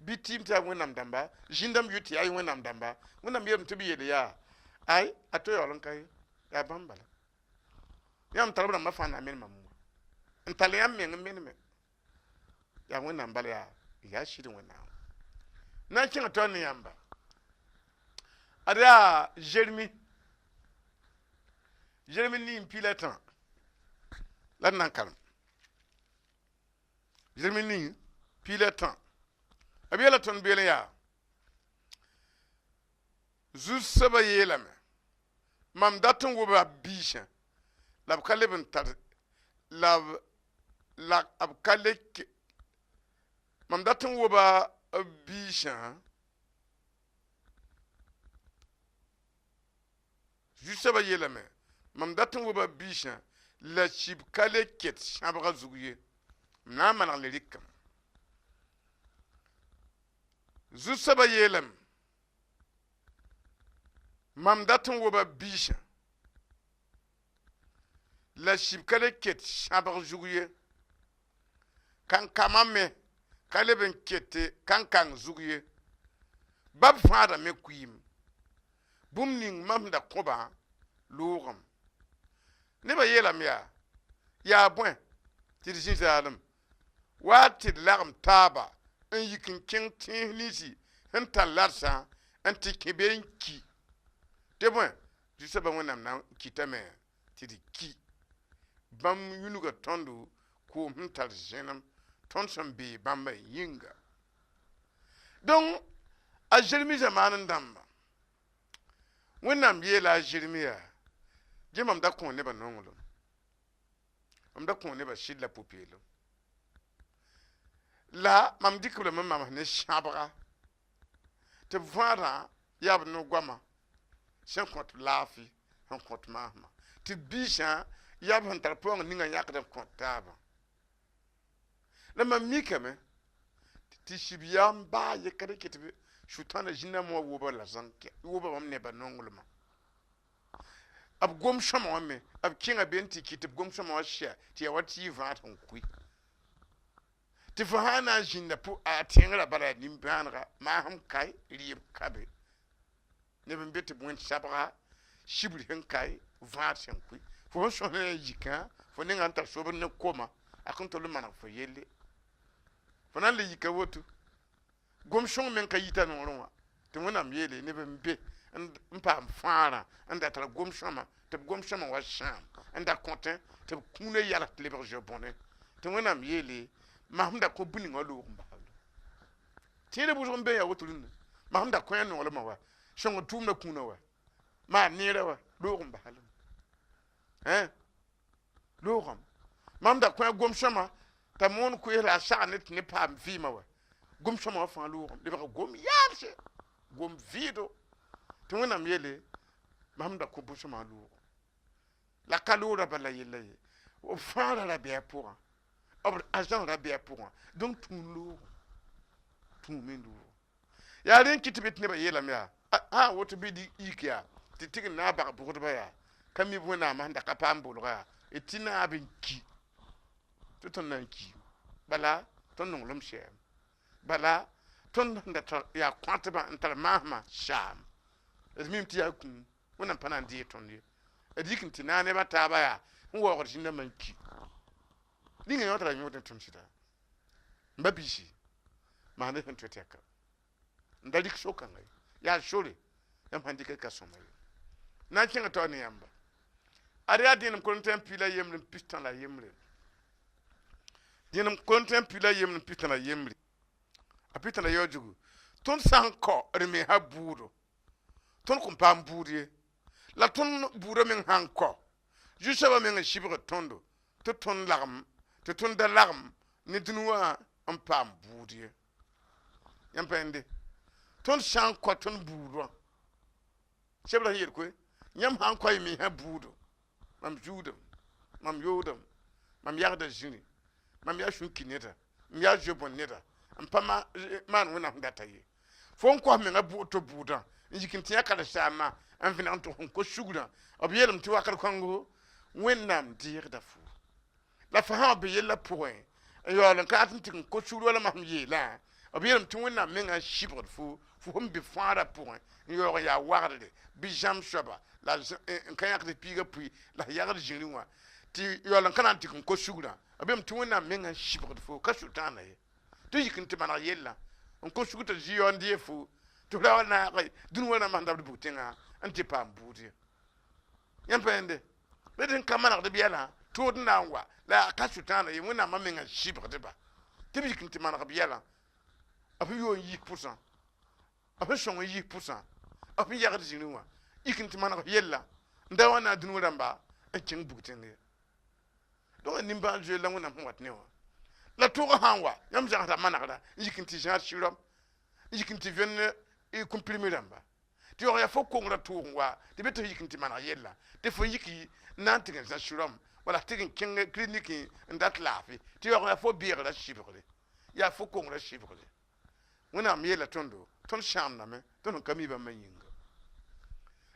bɩ tɩɩm tɩ yaa wẽnnaam dãmba zĩndãmb yʋ tɩ yaa wẽnnaam dãmba wẽnnaam yeelame tɩ b yeele yaa ay a to yaool n ka ye yaa bãmb bala yãmb tar b rãmbã fãa na n menemã mum n tall yãmb meng n meneme yaa wẽnnaam bala yaa sɩd wẽnnaam na n kẽngã toa ne yãmba ad yaa Zeremi nin pi la tã la d na n karem Zeremi nin pi la tã b yeela tõnd beel n yaa zu-soabã yeelame mam dat n woba biisã la b ka leb n tar la b ka le mam dat n woba biisã zu-soabã yeelame mam dat n woba biisã la sib ka le ket sãbga zug ye m na n maneg le rɩkame zu-soabã yeelame mam dat n woba biisã la sib ka le ket sãbg zug ye kãn-kamã me ka leb n kete kãn-kãng zug ye bab fãadame kuiim bũmb ning mam sẽn da kõbã loogem nebã yeelame yaa bõe tɩ d zĩ zaalem waa tɩ d lagem taaba n yik n kẽng tẽes ninsi sẽn tar ladsã n tɩ kẽ be n ki tɩ bõe zu-soabã wẽnnaam na n kitame tɩ d ki bãmb yũnuga tõndo koom sẽn tar zẽnem tõnd sẽn bee bãmbã yĩnga donc a Zeremi zãmaan n dãmba wẽnnaam yeela a Zeremi yaa gẽ mam da kõ nebã nonglem mam da kõ nebã sɩd la pʋ-peelem la mam dɩk lame n mams ne sãbga tɩ b vãadã yaa b no-goamã sẽn kõ tɩ laafɩ sẽn kõ tɩ maasmã tɩ biisã yaa b sẽn tar paoong ninga yãkd n kõ taabã la mam mikame tɩ sib yaa n baa yekd ket tɩ sʋtãana zĩndãmbã wã woba la zãnke woba mam nebã nonglmã b gom-sõma wã me b kẽngã be n tɩ kɩ tɩ b gom-sõma wã sɛa tɩ yaa wa tɩ y vãad sẽn koe tɩ fo sã n na n zĩnda a tẽngrã bala yaa nimbãanega maasem kae rɩɩb kabe neb n be tɩ b wẽnd sabga sibr sẽn kae vãad sẽn koe fo sẽn sõs ne yikã fo ninga n tar sobr ne koma a kõn tol n maneg fo yelle fo na n le yika woto gom-sõng me n ka yita noorẽ wã tɩ wẽnnaam yeele neb n be n paam fãarã n da tara gom-sõma tɩ b gom-sõma wa sãam n da kõtẽ tɩ b kũuna yalg tɩ lebg zo-bõne tɩ wẽnnaam yeele masem da kõ bu-ning loog n basl tẽede bʋsg n be ya woto rũnna masem da kõ a noglmã wa sõng tʋʋmda kũuna wa maan neera wa loog n baslem loogam mam da kõ a gom-sõma t'a moon koees la a sagl ne tɩ ne paam vɩɩmã wa gom-sõma wã fãa loogam lebg gom yaalse gom vɩɩdo tɩ wẽnnaam yeele masem da kõ bʋ-sõma a loogam la ka loora bala yella ye b fãa ra bɩ a pʋgã b agent ra bɩ a pʋgã donc tũud loogam tũume loogam yaa rẽ n kɩ tɩ be tɩ nebã yeelame yaa woto bɩ dɩ yik yaa tɩ tɩg n na n bag bʋgdbã yaa ka mi wẽnnaamã sẽn da ka paam bʋlga yaa tɩ naab n ki tɩ tõnd na n ki bala tõnd nonglem sɛɛm bala tõnd sẽn da yaa kõatbã n tar maasmã saam d mim tɩ yaa kũum wẽnnaam pa na n dɩɩ tõnd ye d yik n tɩ na nebã taabã yaa n waoogd zĩndãmbã n ki ninga yõ tara yõod n tõnd sɩda n ba bisi maa ne sẽn tõe tɛka n da rɩk so-kãnga ye yaa sore yãmb sãn dɩka ka sõma ye na n kẽng taoor ne yãmba ad yaa dẽenem Korintɛn piig la yembr n pis tã la yembre dẽenem Korintɛn piig la yembr n pis tã la yembre a pis tã la yaool zugu tõnd sã n kɔ d mensã buudo tõnd kõn paam buud ye la tõnd buudã meng sãn kɔ zu-soabã meng n sɩbg tõndo tɩ tõnd lagem tɩ tõnd da lagem ne dũni wã n paam buud ye yãmb pẽnde tõnd sã n kɔ tõnd buud wã sebra sẽn yel koe yãmb sã n kɔ y mensã buudo mam zuudum mam yoodum mam yagda zĩri mam yaa sũ-ki neda m yaa zoe-bõn neda n pa maan wẽnnaam sẽn data ye fo n kos menga to buudã n yik n tɩ yã karen-saamã n vẽneg n tʋg n kos sugrã b yeelem tɩ wakat kõngo wẽnnaam deegda fo la fa sã n be yella pʋgẽ n yaool n ka n tɩg n kos sugr wala masem yeelã b yeelem tɩ wẽnnaam mengã n sɩbgd fo sẽn be fãadã pʋgẽ n yaoog n yaa wagdre bɩ zãmb soaba la n ka yãkd piigã pʋɩ la yagd zĩri wã tɩ yaool n ka na n tɩg n kos sugrã b yeelem tɩ wẽnnaam mengã n sɩbgd fo ka sʋltãana ye tɩ yik n tɩ maneg yella n kos sugr tɩ zĩ yaool n dɩɛ fo tɩ f ra wa naag dũni wã rãmbã sẽn dabd bug tẽngã n tɩ paam buud ye yãmb pẽende d n ka manegd b yɛlã tood n na n wa la a ka sʋltãana ye wẽnnaamã mengã n sɩbgdba tɩ b yik n tɩ maneg b yɛlã b yoon yik pʋsã b sõng n yik pʋsã b yagd zĩri wã yik n tɩ maneg yella n da wa na dũni rãmba n kẽng bug tẽng ye donc nimbãan zoe la wẽnnaam sẽn wat ne wã la tʋgã sã n wa yãmb zagsda manegda n yik n tɩ zãad sɩrame n yik n tɩ vẽn comprimé rãmba tɩ yaoog yaa fo kongrã tʋʋg n wa tɩ be tɩ f yik n tɩ maneg yella tɩ fo yik n na n tɩg n zã sɩrame wala tɩg n kẽng clinic n dat laafɩ tɩ yaoog yaa fo beegrã sɩbgre yaa fo kongrã sɩbgre wẽnnaam yeela tõndo tõnd sãamdame tõnd n ka mi bãmba yĩnga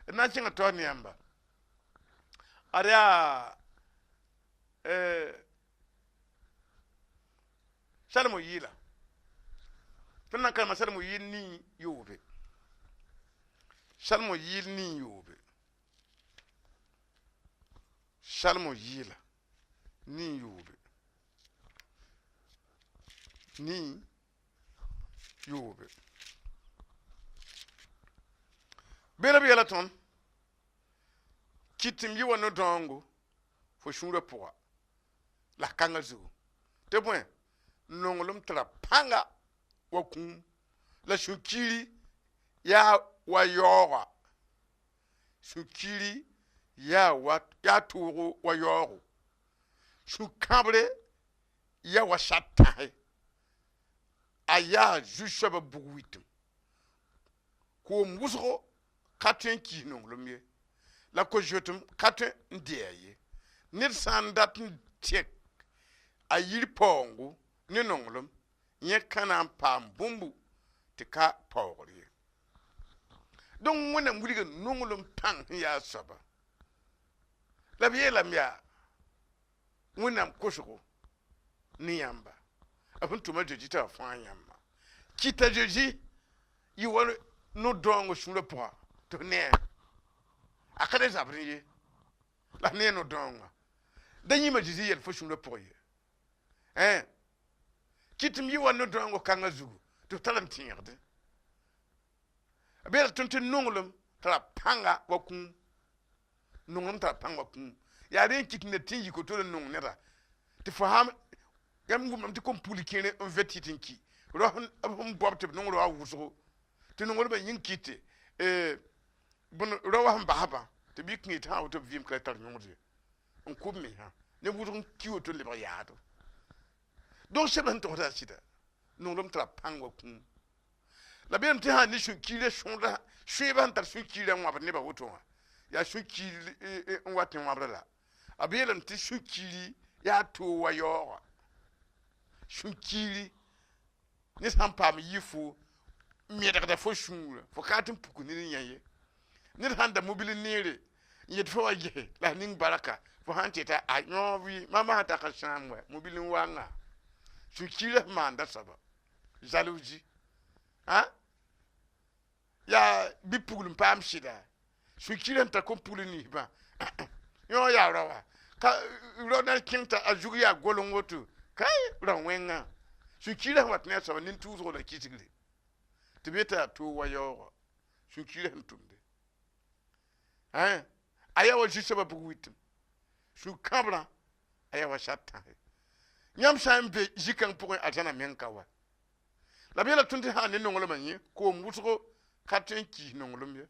d na n kẽng taoor ne yãmba ad yaa salmo yɩɩla tõnd na n kalema salmo yɩɩl nii yoobe salmo yɩɩl nii yoobe salmo yɩɩla nii yoobe nii yoobe beela b yɛla tõnd kɩt tɩ m yɩ wa no-dõongo fo sũurã pʋga la kãngã zugu tɩ bõe nonglem tɩ ra pãnga wa kũum la sũ-kiiri yaa wa yaooga sũ-kiiri yaa tʋʋgo wa yaoogo sũ-kãbre yaa wa sa-tãse a yaa zu-soabã bug witm koom wʋsgo ka tõe n kiis nonglem ye la ko-zoetem ka tõe n dɛɛ ye ned sã n dat n tẽk a yir paoongo ne nonglem yẽ ka na n paam bũmbu tɩ ka paoogr ye donc wẽnnaam wilga nonglem pãng sẽn yaa soaba la b yeelame yaa wẽnnaam kosgo ne yãmba b sẽn tʋma zozi tɩ b fãa yãmba kɩta zozi yɩ wa no-dõongo sũurã pʋga tɩ f ne a ka da zabd ye la ne no-dõonga da yĩma zozi yɛl fo sũurã pʋgẽ ye kɩt m yɩ wa no-dõongo kãngã zugu tɩ f tar n tẽegde b yeela tõnd tɩ nonglem tara pãnga wa kũum nonglem tara pãng wa kũum yaa rẽ n kɩt ned tɩ n yik woto n nong neda tɩ fo sãn yam ngum ti kom puli kene en vetti tinki ro hon bobte no ro awuso ti no ngol ba yinkite bun ro wa ba haba te bi kni ta auto vim ka tar nyongje on kubmi ha ne wurun kiwo to le ba yaado donc c'est ben to ta sida no lom tra pangwa kun la bien ti ha ni shu kire shonda shu ban tar shu kire wa ba ne ba woto ya shu kire on watin wa bla abiyelam ti shu kiri ya to wa yo shu kiri ni san pam yifu mi da fo shunra fo katin puku ni nyaye ni handa mobile nire yet fo waje la ning baraka fo hante ta anyowi mama ta ka shamwe mobile wanga shu kiri manda saba jalousie ha ya bi pugul pam shida shu kiri ta ko pulu ni ba yo ya rawa ka ronal kinta ajugi ya golon wotu kai ran wenga shu kiri wat ne saba nin tuzo da kitigri tibeta to wayo shu kiri ntumde ayawa jisaba buwitim shu kabra ayawa shatta nyam shambe jikan pour ajana menkawa la bela tunti ha ne nongolo manyi ko mutugo katen ki nongolo mye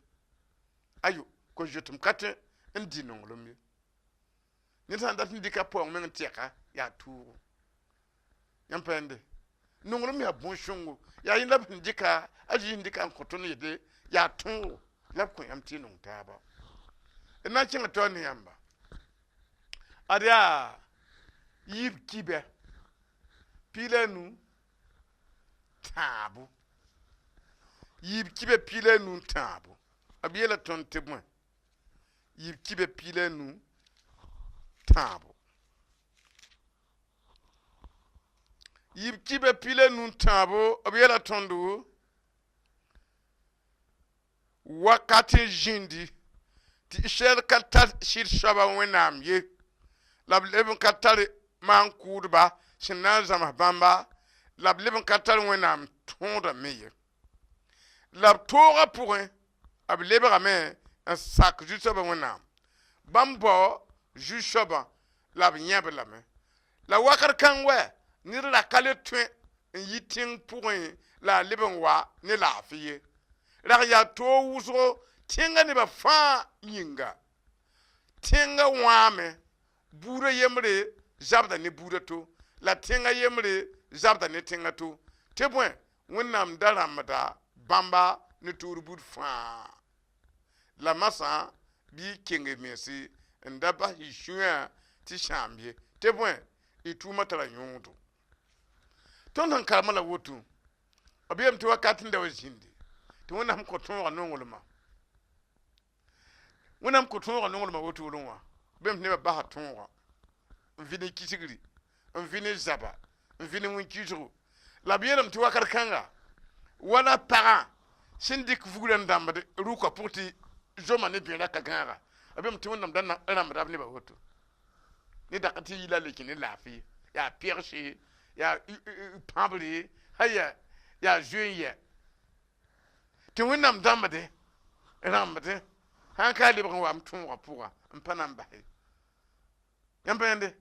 ayo ko jetum katen ndi nongolo mye ni tan dat ndika po men tiaka ya tu nyam pende nongolo mye bon shongo ya yinda ndika aji ndika nkoto ne de ya tu la ko yam ti nong taba na chinga to ni yamba adia yib kibe pilenu tabu yib kibe pilenu tabu abiela ton tebon yib kibe pilenu tabu yib kibe pilenu tabu abiela tondu wakati jindi ti sher katar shir shaba wenam ye lableben katar man kurba shinan zama bamba lableben katar wenam tonda meye lab toga pourin ablebe game un sac juste shaba wenam bambo juste shaba lab nyebe lame la wakar kanwe ni la kale twen yiting pourin la leben wa ni la fiye la ya to wuso tinga ne ba fa yinga tinga wame bura yemre zabda ne bura to la tinga yemre zabda ne tinga to tebwen wonnam daramada bamba ne tour bur fa la masa bi kenge mesi ndaba hishua ti shambie tebwen itu matara nyundo ton kalmala wotu abiyam to wakatin da wajindi to wonnam ko ton wa nongolma wonam ko tonga nongol ma wotu lonwa bem ne ba tonga vini kisigri vini zaba vini mun kijo la bielam ti wakar kanga wala para sindik vugulan dambade ruka porti joma ne biela ka ganga abem ti wonam dan na madab ne ba wotu ni dakati ila lekini lafi ya pierre ya pambri haya ya juye ti wonam dambade ramade han ka le bon wa mtun wa pour mpana mbahe yambende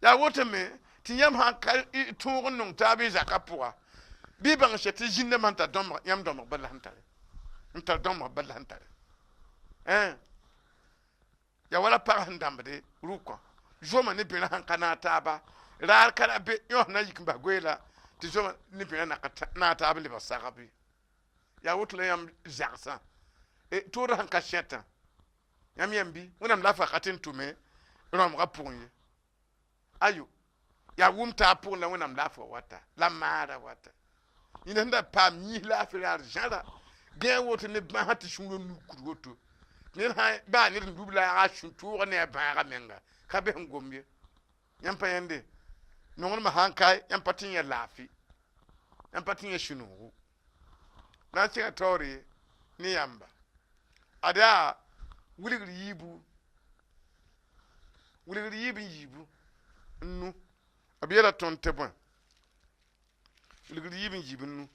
ya wote me ti yam han ka tun non tabi zaka pour bi ban chete jinne man ta dom yam dom balantare nta dom balantare ya wala par handambe ruko joma ne bina han kana taba rar kala be yo na yikba goela ti joma ne bina na taba le basakabi ya wote le yam zaksa tour han kacheta yam yambi wonam la fa katin tume rom rapunye ayo ya wumta pour na wonam la fa wata la mara wata ina nda pa mi la fa argent bien woto ne ba hati shungo nu kuroto ne ha ba ne dubla ga shun tour ne ba ga menga ka be ngombe yam pa yende non ma han kai yam patin ya lafi yam patin ya shunu na tinga tori ni yamba ada wuligri yibu yibu nu abiela ton tebon wuligri yibu nu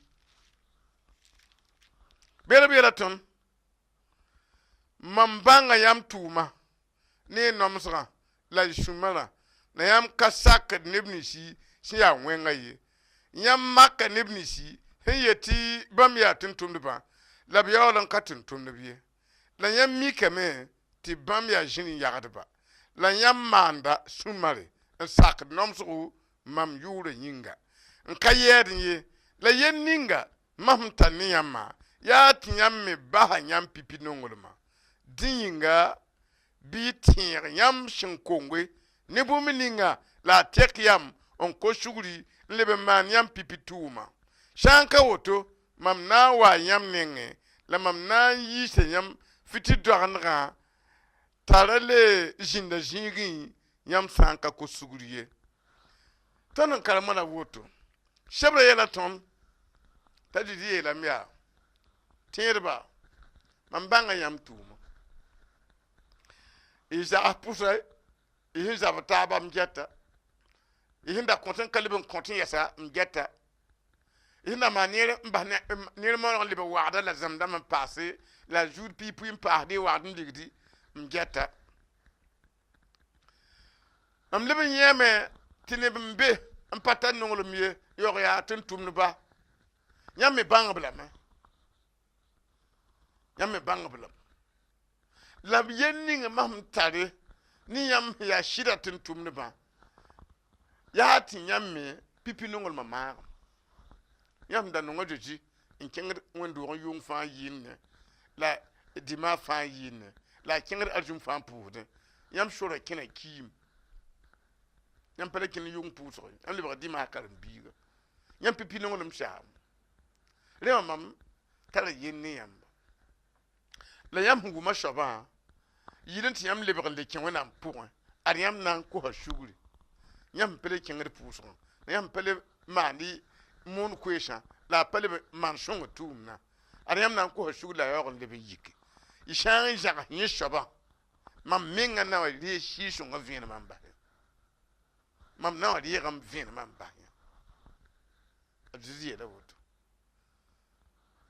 bela ton mambanga yam tuma ne nomsra la shumara na yam kasak nebni shi si ya wenga ye yam makka nebnisi hen yeti bam ya tuntum ba la biya lan ka tuntum biye la yam mikame ti bam ya jini yagad ba la yam manda sumare en sak nomsu mam yure yinga en kayedin ye la yen ninga mam taniyama ya tiyam me ba yam pipi nongolma dinga bi tiyar yam shinkongwe ne bumi ninga la tek yam on ko shuguri lebe man yam pipi tuma shanka woto mam na wa yam nenge la mam na yi se yam fiti dognga tarale jinda jingi yam sanka ko suguriye tanan karamana woto shebra yela ton tadidi yela miya tirba mam banga yam tuma isa apusa isa bataba mjeta ihinda konten kalibin konten yasa mjeta ihinda maniere mbane nire mo libe wada la zamda man passé la jour pipi mpardi wada ndigdi mjeta am libe yeme tinibin be mpata nongolo miye yoga ya tuntum ba yamme banga blama yamme banga blama la yenning mam tare ni yam ya shida tuntum ba ya tin yamme pipi nongol mama yam da nongo joji in kengir wendu on yung fa yin la dima fa yin la kengir arjum fa puude yam shora kina kim yam pele kin yung puuso am liba dima karam biga yam pipi nongol msham le mam tara yin ni yam la yam nguma shoba yidin ti yam liba le kin wena pour ar yam nan ko ha shuguri yam pele kengir puuso yam pele mani mon question la pele man shongo tumna ar yam nan ko ha shuguri la yogon le be yiki ishan jaga yin shoba mam minga na wa ri shi shongo vina man ba mam na wa ri gam vina man ba ajizi da woto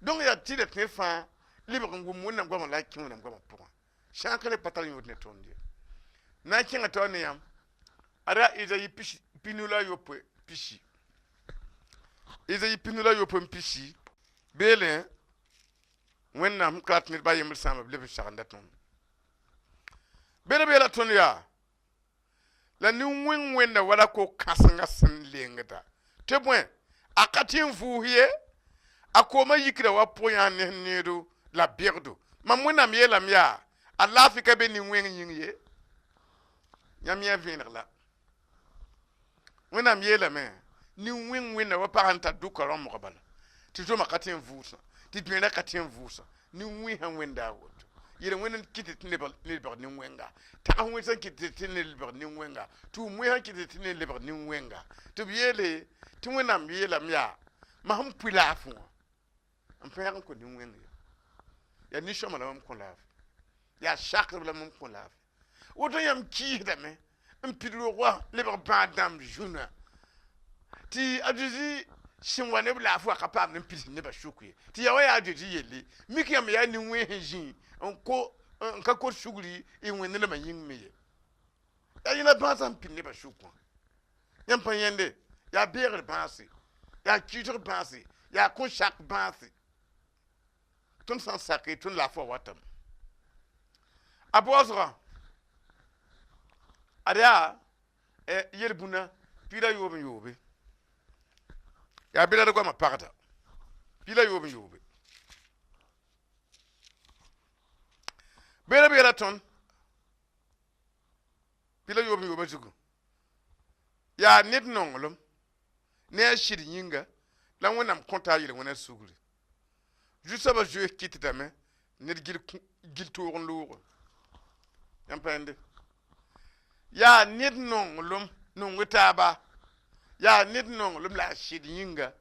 donc ya tire te fa libre ngum wona ngoma la kin wona ngoma pour chankale patal yo ne tondi na kinga to ne yam ara iza yi pinula yo pishi iza yi pinula yo pishi bele wenna mklat ni ba yemul sama lebe shanda ton bele ton ya la ni wenna wala ko kasanga san lengata te point akatin fuhiye akoma yikira wa poya ne nedo la birdo mamwena miela mia alafika be ni wen yinye nyamia venir la wena miela me ni wen wa paranta dukoro mo bala ti to makatin vusa ti bina katin vusa ni wen wenda woto yire wen kitit ne bal ni wenga ta wen san kitit ne bal ni wenga tu mwe kitit ne bal ni wenga to biele ti wena miela mia ma hum pula fu am père ko ni wen ya ni shoma la mam ko la ya shakr la mam ko la woto yam ki da me mpidro roi le ba dam juna ti ajuzi shinwane bla fu akapa ne pidi ne ba shukue ti ya wa ya ajuzi yeli miki am ya ni wen jin onko nka ko shuguri e wen ne ma yin meye ya ina ba sam pidi ne ba shukua yam pan yende ya bere bansi ya kitur bansi ya ko shak bansi tun san sacré tun la fo watam abozra ada yerbuna pila yobe ya bila de ko ma parta pila yobe bela ton pila yobe zugo ya nit nongolum ne shiri yinga la wonam konta yile wona suguri juste ba jouer quitte dame ne gil tourn lour yampende ya nit nongolum nongutaba ya nit nongolum la shiri yinga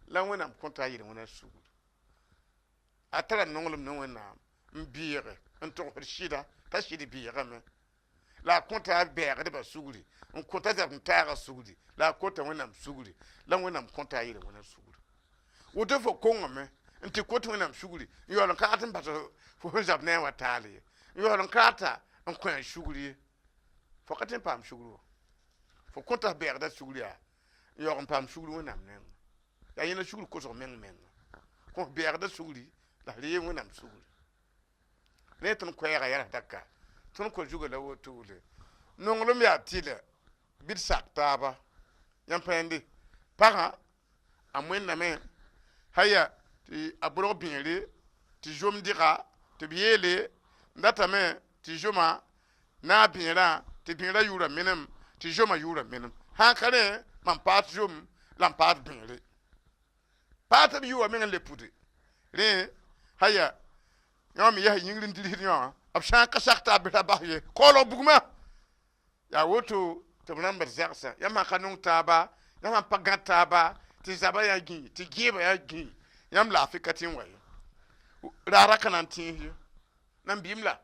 la wonam konta yile wona suguri atara nongolum no wona mbire nto shida ta shidi biire me la konta bere de ba suguri on konta za ntara suguri la konta wonam suguri la wonam konta yile wona suguri woto fo kongo me nti koto wonam suguri yo ka atin bato fo zab ne watali yo ka ta on ko suguri fo katin pam suguri fo konta bere da suguri a yɔg n paam sugri wẽnnaam neng yaa yẽna sugri kosg meng kõ bɛɛgda sugri la ree wẽnnaam sugri ne tõnd koɛɛga yɛla daka tõnd kõ zugã la wotole nonglem yaa tɩla bɩd sak taaba yãmb pãende pagã a wẽnname haya tɩ a bʋrg bẽere tɩ zom dɩga tɩ b yeele n datame tɩ zoma na a bẽerã tɩ bẽerã yʋʋra menem tɩ zoma yʋʋra menem sãn ka rẽ mam paat zom la m paat bẽere paat b yʋʋa meng n le pude rẽ haya yõ me yaa yĩngr n dirsd yõ b sã n ka sak t'a bɩra bas ye koolg bugmã yaa woto tɩ b rãmbd zɛgsa yãmb sã n ka nong taaba yãmb sã n pa gã taaba tɩ zaba yaa gĩ tɩ gẽeba yaa gĩ yãmb laafɩ ka tɩ n wa ye raara ka na n tẽes ye nan bɩɩm la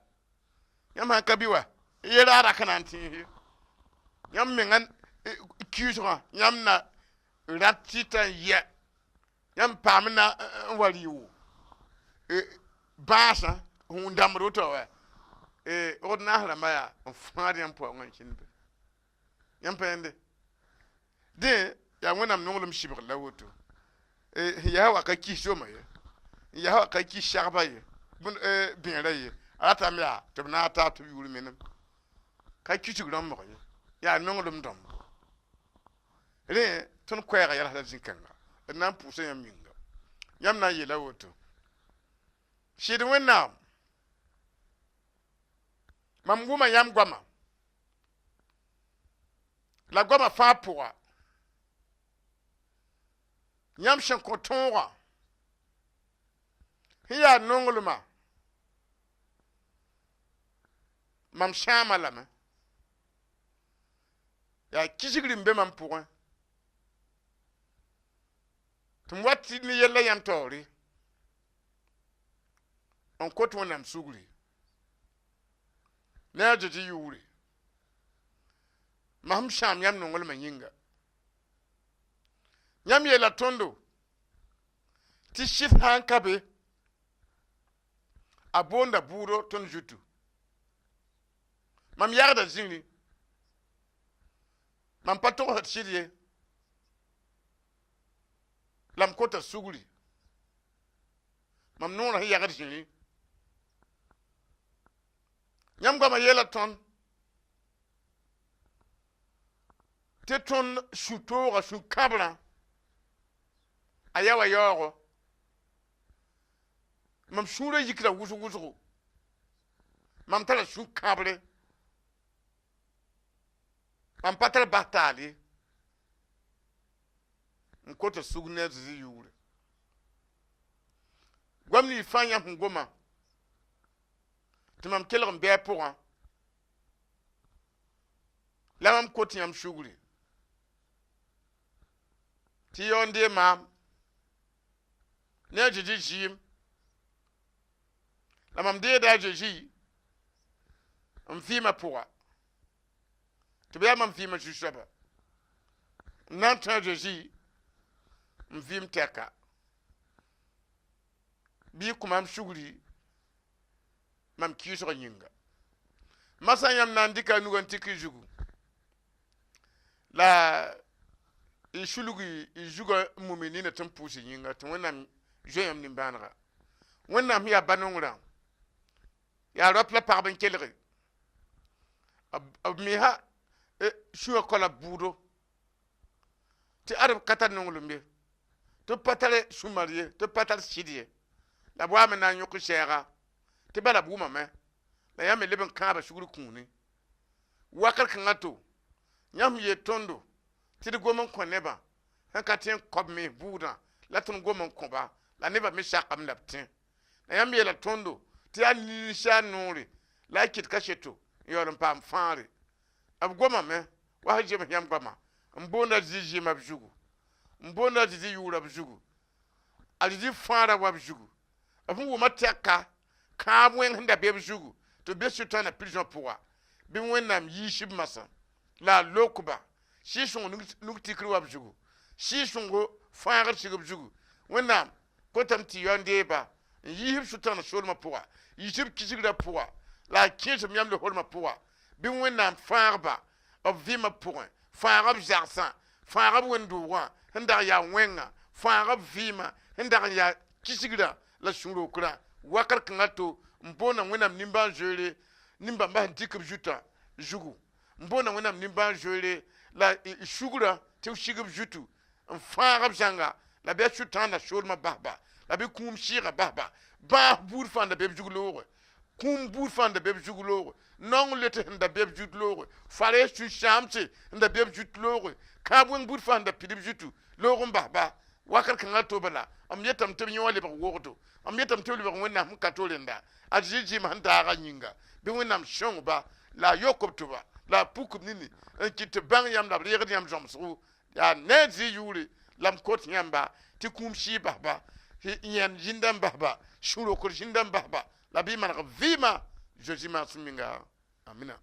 yãmb sã n ka bɩ wa ye raara ka na n tẽes ye yãmb mengã kiusgã yãmb na rat tɩ n yɛ yãmb paam na n wa rɩɩwo bãasã sũn dãmbd woto wa d naas rãmbã yaa n fãad yãmb paoongã n kẽnd be yãmb pẽende dẽ yaa wẽnnaam nonglem sɩbg la woto yaa wa ka kis zoma ye yaa wa ka kis sagba ye bẽerã ye a ratame yaa tɩ b na a taab tɩ b yʋʋr menem ka kisg rãmbg ye yaa nonglem dãmb rẽ tõnd koɛɛga yɛlsda zĩ-kãnga d na n pʋʋsa yãmb yĩnga yãmb na n yeela woto sɩd wẽnnaam mam wʋma yãmb goama la goama fãa pʋga yãmb sẽn kõ tõogã sẽn yaa nonglema mam sãama lame yaa kisgri n be mam pʋgẽ tɩ m wat tɩ ne yella yãmb taoore n kot wẽnnaam sugri ne a zoe tɩ yʋʋre mam sãam yãmb nonglmã yĩnga yãmb yeela tõndo tɩ sɩd sã n ka be a boonda buudro tõnd zutu mam yagda zĩri mam pa togsd sɩd ye la m kota sugri mam noorã sẽn yagd zĩri yãmb goamã yeela tõnd tɩ tõnd sũ-toogã sũ-kãbrã a ya wa yaoogo mam sũurã yikra wʋsg-wʋsgo mam tara sũ-kãbre mam pa tar bas taal ye n kota sug ne a zĩ yʋʋre goam nins fãa yãmb sẽn goma tɩ mam kelg n bɩ a pʋgã la mam kot yãmb sugri tɩ yaoo n dee maam ne a zoe zɩɩm la mam deeda a zoe zɩ n vɩɩmã pʋga tɩ b yaa mam vɩɩmã zu-soaba n na n tõe a zoe zɩ n vɩɩm tɛka bɩ y kõ mam sugri mam kiusga yĩnga masã yãmb na n dɩka a nugã n tɩk y zugu la y sulg y zugã n mumi nina tɩ n pʋʋs yĩnga tɩ wẽnnaam zoe yãmb nimbãanega wẽnnaam sẽn yaa ba-nongrã yaa raop la pagb n kelge b mesa sũyã koala buudo tɩ adb ka tar nonglem ye tɩ b pa tar sũ-mar ye tɩ b pa tar sɩd ye la b waa me na n yõk sɛɛga tɩ bala b wʋmame la yãmb me leb n kãaba sugr kũuni wakr kãngã to yãmb yee tõndo tɩ d gom n kõ nebã sẽn ka tẽ n kob me buudã la tõnd gom n kõba la nebã me sakame la b tẽ la yãmb yeela tõndo tɩ yaa ninsaal noore la a kɩt ka seto n yaool n paam fãare b gomame wa sẽn zems yãmb goamã n boonda zɩ zɩɩmã b zugu n boonda zɩ yʋʋra b zugu a zɩ fãara wa b zugu b sẽn wʋma tɛka kãab wẽng sẽn da be b zugu tɩ b be sʋtãana prison pʋga bɩ wẽnnaam yiis b masã la a lokba sɩɩ-sõng nug tikr wa b zugu sɩɩ-sõngo fãagd sig b zugu wẽnnaam kotame tɩ yaoon deeba n yiis b sʋtãana soolmã pʋga yiis b kisgrã pʋga la a kẽesem yãmb le holmã pʋga bɩ wẽnnaam fãagba b vɩɩmã pʋgẽ fãag b zagsã fãagb wẽn-doogã sẽn dag n yaa wẽnga fãagb vɩɩmã sẽn dag n yaa kisgra la sũ-rokrã wakat kãngã to n boona wẽnnaam nimbãan-zoeere nimbãmbã sẽn dɩk b zuta zugu n boona wẽnnaam nimbãan-zoeere la sugrã tɩ b sig b zutu n fãag b zãnga la bɩ a sũ-tãanda soolmã basba la bɩ kũum sɩɩga basba bãas buud fãa da be b zug-looge kũum buud fãa da be b zug-looge nong lete sẽn da be b zut-looge fare sũ-sãamse n da be b zut-looge kãab wẽng buud fãa n da pid b zutu loog n basba wakat kãngã to bala m yetame tɩ b yẽ wã lebg wogdo m yetame tɩ b lebg wẽnnaam sẽn ka to rẽnda a zɩɩm sẽn daagã yĩnga bɩ wẽnnaam sõngba la a yok b tɩba la a puk b nini n kɩt tɩ bãng yãmb la b reegd yãmb zõmsgo yaa ne zɩ-yʋʋre la m kot yãmba tɩ kũum sɩɩ basba yẽn yĩnda n basba sũ-rokr zĩnda n basba la bɩ maneg vɩɩmã Jésus maasem minga amina